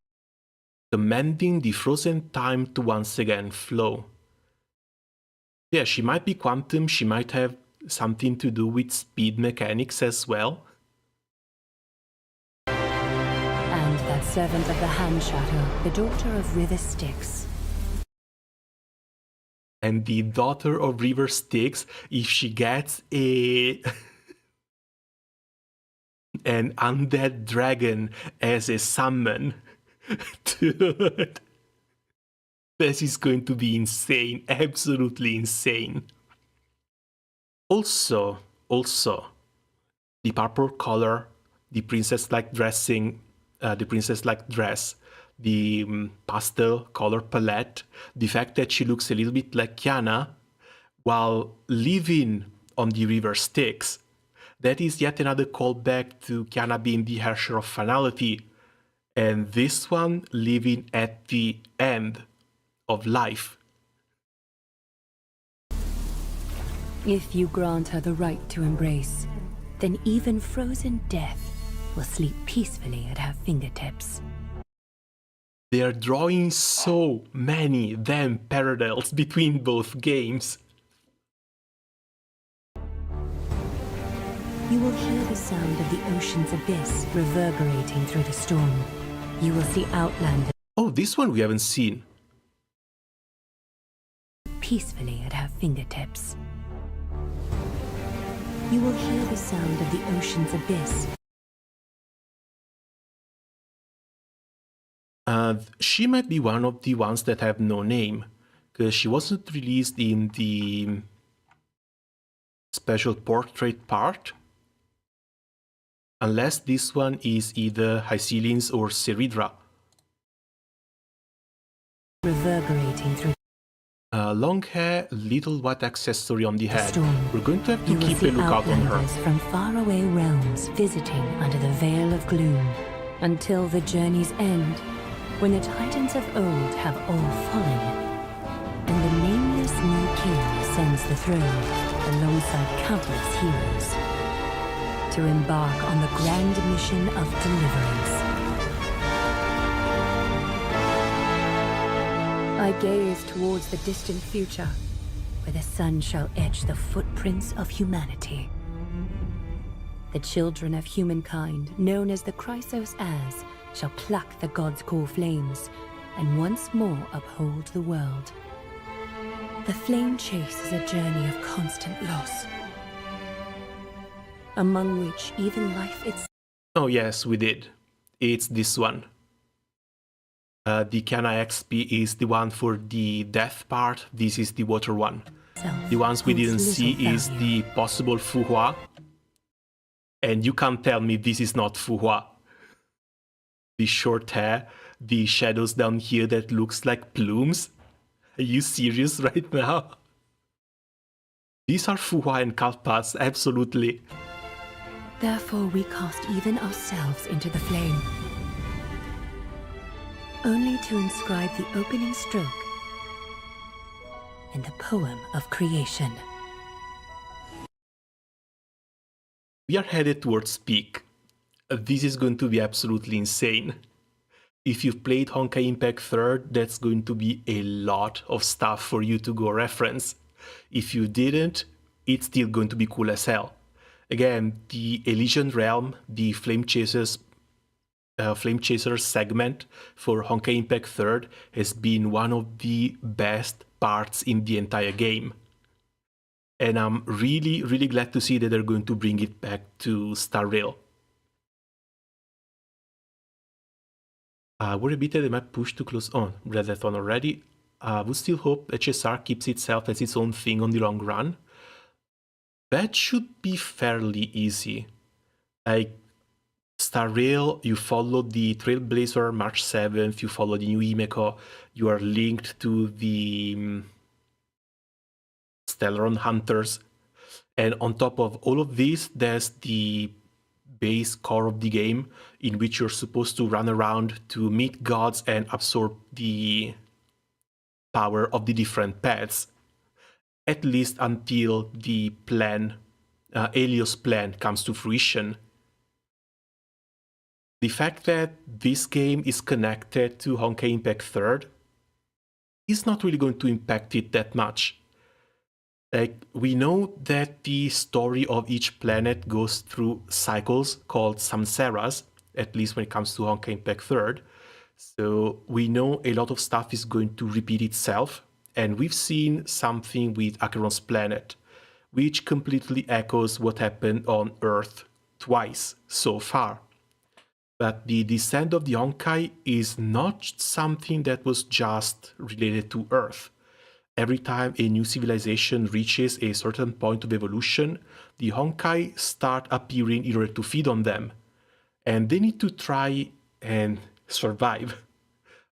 Commanding the frozen time to once again flow. Yeah, she might be quantum, she might have something to do with speed mechanics as well. And that servant of the Hand Shadow, the daughter of River Styx. And the daughter of River Styx, if she gets an undead dragon as a summon, dude, this is going to be insane, absolutely insane. Also, the purple color, the princess-like dress, the pastel color palette, the fact that she looks a little bit like Kiana while living on the River Styx, that is yet another callback to Kiana being the Herrscher of Finality, and this one living at the end of life. If you grant her the right to embrace, then even frozen death will sleep peacefully at her fingertips. They are drawing so many damn parallels between both games. You will hear the sound of the ocean's abyss reverberating through the storm. You will see Outlanders Oh, this one we haven't seen. Peacefully at her fingertips. You will hear the sound of the ocean's abyss. She might be one of the ones that have no name, because she wasn't released in the special portrait part. Unless this one is either Hyceline's or Seridra. Reverberating through long hair, little white accessory on the head. storm. We're going to have to You will keep a see lookout on her. outlanders from faraway realms visiting under the veil of gloom, until the journey's end, when the titans of old have all fallen, and the nameless new king ascends the throne alongside countless heroes, to embark on the grand mission of deliverance. I gaze towards the distant future, where the sun shall etch the footprints of humanity. The children of humankind, known as the Chrysos As, shall pluck the gods' core flames, and once more uphold the world. The flame chase is a journey of constant loss, among which even life itself. Oh yes, we did. It's this one. The Kana XP is the one for the death part. This is the water one. The ones we didn't see is the possible Fuhua. And you can't tell me this is not Fuhua. The short hair, the shadows down here that looks like plumes. Are you serious right now? These are Fuhua and Kalpas, absolutely. Therefore we cast even ourselves into the flame, only to inscribe the opening stroke in the poem of creation. We are headed towards peak. This is going to be absolutely insane. If you've played Honkai Impact 3rd, that's going to be a lot of stuff for you to go reference. If you didn't, it's still going to be cool as hell. Again, the Elysian Realm, the Flame Chasers segment for Honkai Impact 3rd has been one of the best parts in the entire game. And I'm really, really glad to see that they're going to bring it back to Star Rail. Worry a bit that they might push too close on. Read that one already. Would still hope HSR keeps itself as its own thing on the long run. That should be fairly easy. Like, Star Rail, you follow the Trailblazer March 7th, you follow the new Himeko, you are linked to the Stellaron Hunters, and on top of all of this, there's the base core of the game in which you're supposed to run around to meet gods and absorb the power of the different pets, at least until the plan, Helios' plan, comes to fruition. The fact that this game is connected to Honkai Impact 3rd is not really going to impact it that much. Like, we know that the story of each planet goes through cycles called samsaras, at least when it comes to Honkai Impact 3rd. So we know a lot of stuff is going to repeat itself, and we've seen something with Acheron's planet, which completely echoes what happened on Earth twice so far. But the descent of the Honkai is not something that was just related to Earth. Every time a new civilization reaches a certain point of evolution, the Honkai start appearing in order to feed on them. And they need to try and survive,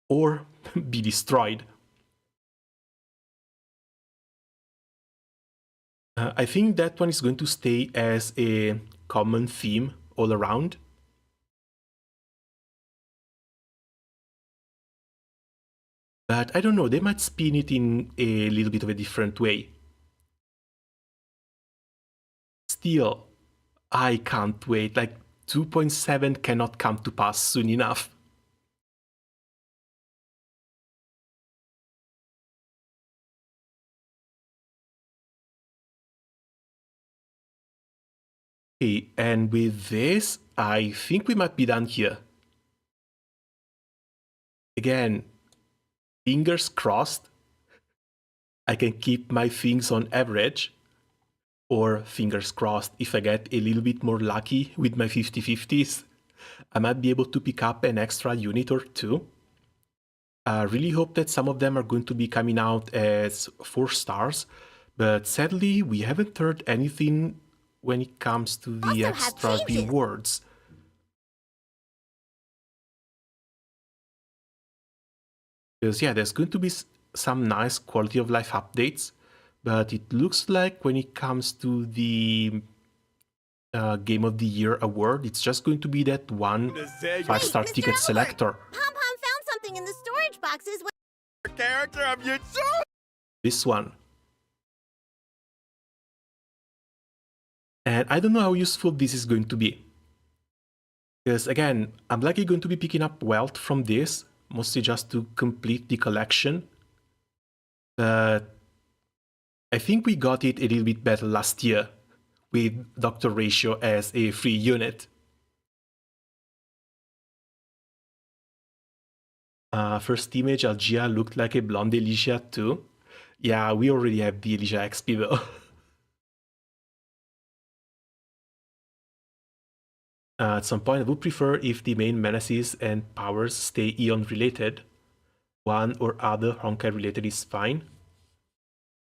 or be destroyed. I think that one is going to stay as a common theme all around. But I don't know, they might spin it in a little bit of a different way. Still, I can't wait. Like, 2.7 cannot come to pass soon enough. Okay, and with this, I think we might be done here. Again, fingers crossed, I can keep my things on average, or fingers crossed, if I get a little bit more lucky with my 50/50s, I might be able to pick up an extra unit or two. I really hope that some of them are going to be coming out as 4 stars, but sadly we haven't heard anything when it comes to the Also have extra changes. rewards. Because yeah, there's going to be some nice quality of life updates, but it looks like when it comes to the Game of the Year award, it's just going to be that one 5-star Mr. ticket Elwood, selector. Pom-Pom found something in the storage boxes. Character of your choice. This one. And I don't know how useful this is going to be. Because again, I'm likely going to be picking up wealth from this, mostly just to complete the collection. But I think we got it a little bit better last year, with Dr. Ratio as a free unit. First image, Algia looked like a blonde Alicia too. Yeah, we already have the Alicia XP though. At some point, I would prefer if the main menaces and powers stay Eon related. One or other Honkai related is fine.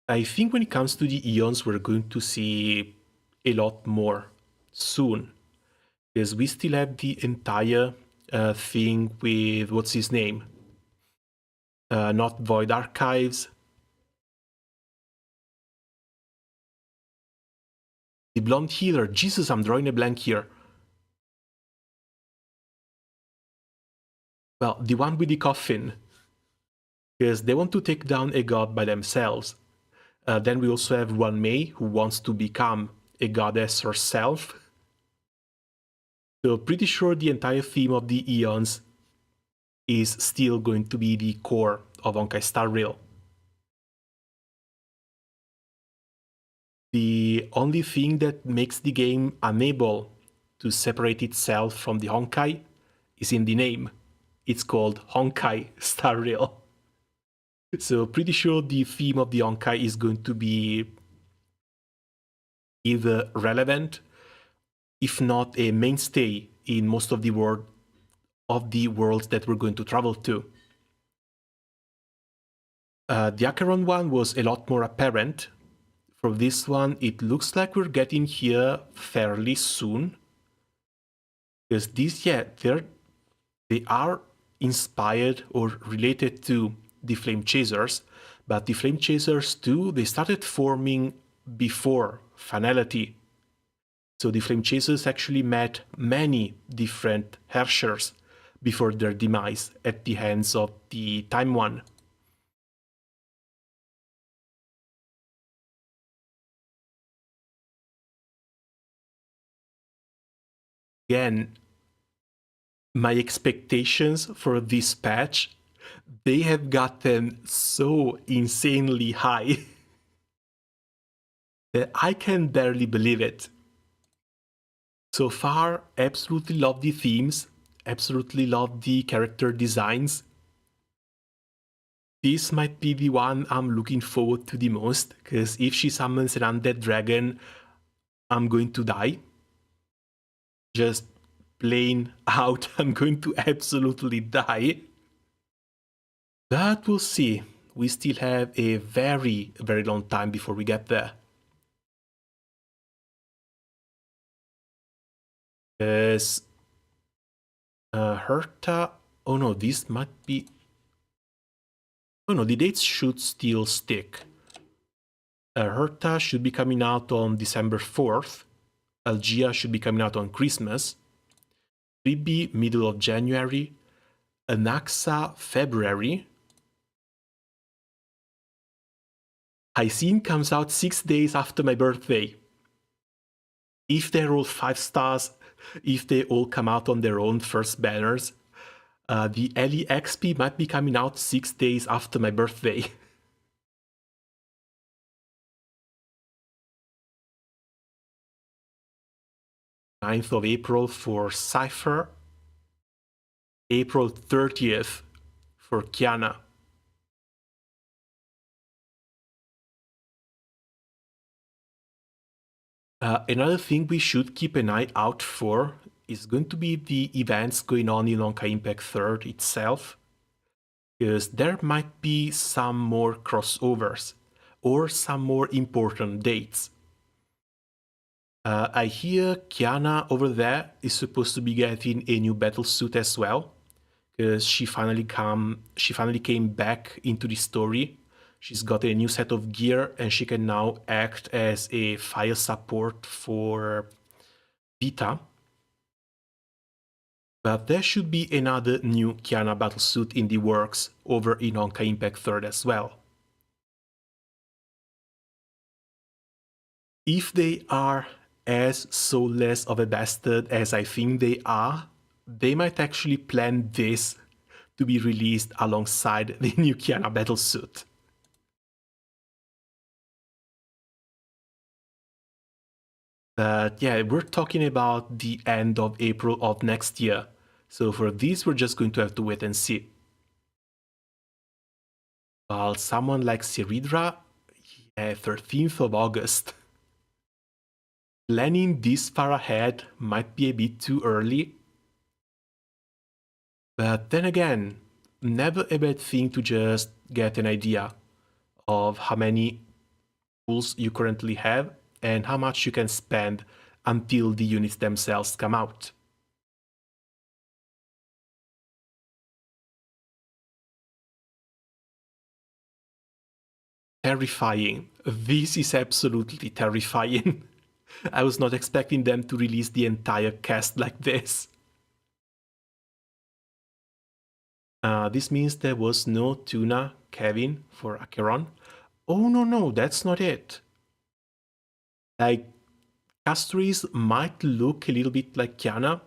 I think when it comes to the Eons, we're going to see a lot more soon. Because we still have the entire thing with, what's his name? Not Void Archives. The blonde healer. Jesus, I'm drawing a blank here. Well, the one with the coffin. Because they want to take down a god by themselves. Then we also have Wan Mei, who wants to become a goddess herself. So pretty sure the entire theme of the Eons is still going to be the core of Honkai Star Rail. The only thing that makes the game unable to separate itself from the Honkai is in the name. It's called Honkai Star Rail. So pretty sure the theme of the Honkai is going to be either relevant, if not a mainstay in most of the worlds that we're going to travel to. The Acheron one was a lot more apparent. For this one, it looks like we're getting here fairly soon. Because these, yeah, they are inspired or related to the Flame Chasers, but the Flame Chasers too, they started forming before Finality. So the Flame Chasers actually met many different Herrschers before their demise at the hands of the Time One. Again, my expectations for this patch, they have gotten so insanely high that I can barely believe it. So far, absolutely love the themes, absolutely love the character designs. This might be the one I'm looking forward to the most, because if she summons an undead dragon, I'm going to die. Just plain out, I'm going to absolutely die. But we'll see. We still have a very, very long time before we get there. Because Herta... Oh no, this might be... Oh no, the dates should still stick. Herta should be coming out on December 4th. Algia should be coming out on Christmas. 3B middle of January. Anaxa February. Hycene comes out 6 days after my birthday. If they're all 5 stars, if they all come out on their own first banners, the Ellie XP might be coming out 6 days after my birthday. 9th of April for Cypher. April 30th for Kiana. Another thing we should keep an eye out for is going to be the events going on in Honkai Impact 3rd itself, because there might be some more crossovers or some more important dates. I hear Kiana over there is supposed to be getting a new battle suit as well, because she finally came back into the story. She's got a new set of gear and she can now act as a fire support for Vita. But there should be another new Kiana battlesuit in the works over in Honkai Impact 3rd as well. If they are as soulless of a bastard as I think they are, they might actually plan this to be released alongside the new Kiana battlesuit. But yeah, we're talking about the end of April of next year. So for this, we're just going to have to wait and see. While someone like Siridra, yeah, 13th of August. Planning this far ahead might be a bit too early. But then again, never a bad thing to just get an idea of how many tools you currently have and how much you can spend until the units themselves come out. Terrifying. This is absolutely terrifying. I was not expecting them to release the entire cast like this. This means there was no Tuna Kevin for Acheron. Oh no, that's not it. Like, Castries might look a little bit like Kiana,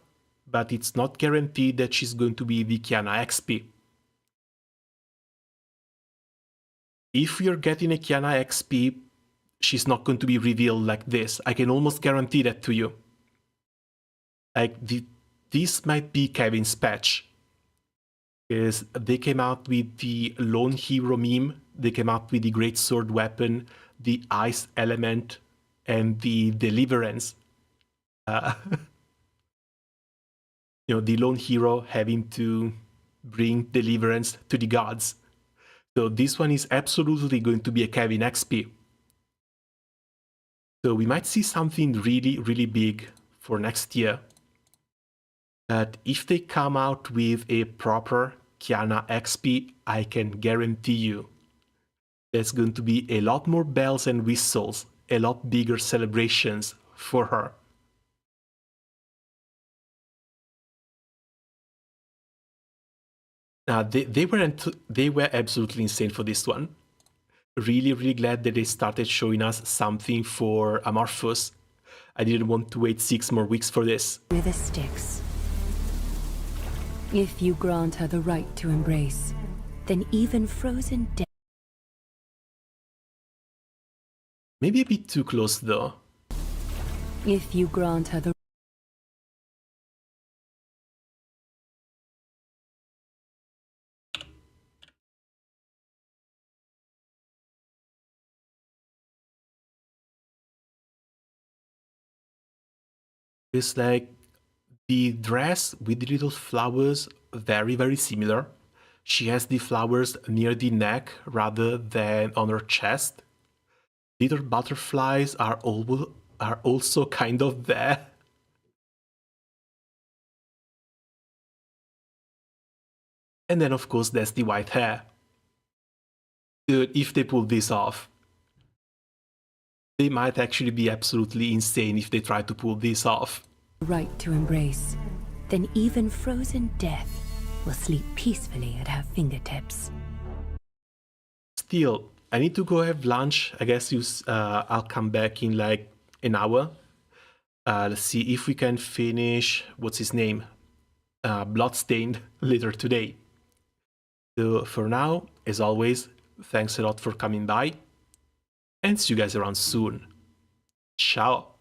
but it's not guaranteed that she's going to be the Kiana XP. If you're getting a Kiana XP, she's not going to be revealed like this. I can almost guarantee that to you. Like, this might be Kevin's patch. Because they came out with the Lone Hero meme, they came out with the Great Sword weapon, the Ice element, and the Deliverance. The Lone Hero having to bring Deliverance to the gods. So this one is absolutely going to be a Kevin XP. So we might see something really, really big for next year. But if they come out with a proper Kiana XP, I can guarantee you there's going to be a lot more bells and whistles, a lot bigger celebrations for her. They were absolutely insane for this one. Really, really glad that they started showing us something for Amorphous. I didn't want to wait 6 more weeks for this. With the sticks. If you grant her the right to embrace, then even frozen death. Maybe a bit too close though. If you grant her the It's like the dress with the little flowers, very, very similar. She has the flowers near the neck rather than on her chest. Little butterflies are also kind of there. And then of course there's the white hair. Dude, if they pull this off, they might actually be absolutely insane if they try to pull this off. Right to embrace, then even frozen death will sleep peacefully at her fingertips. Still, I need to go have lunch. I guess I'll come back in like an hour. Let's see if we can finish, what's his name? Bloodstained later today. So for now, as always, thanks a lot for coming by. And see you guys around soon. Ciao!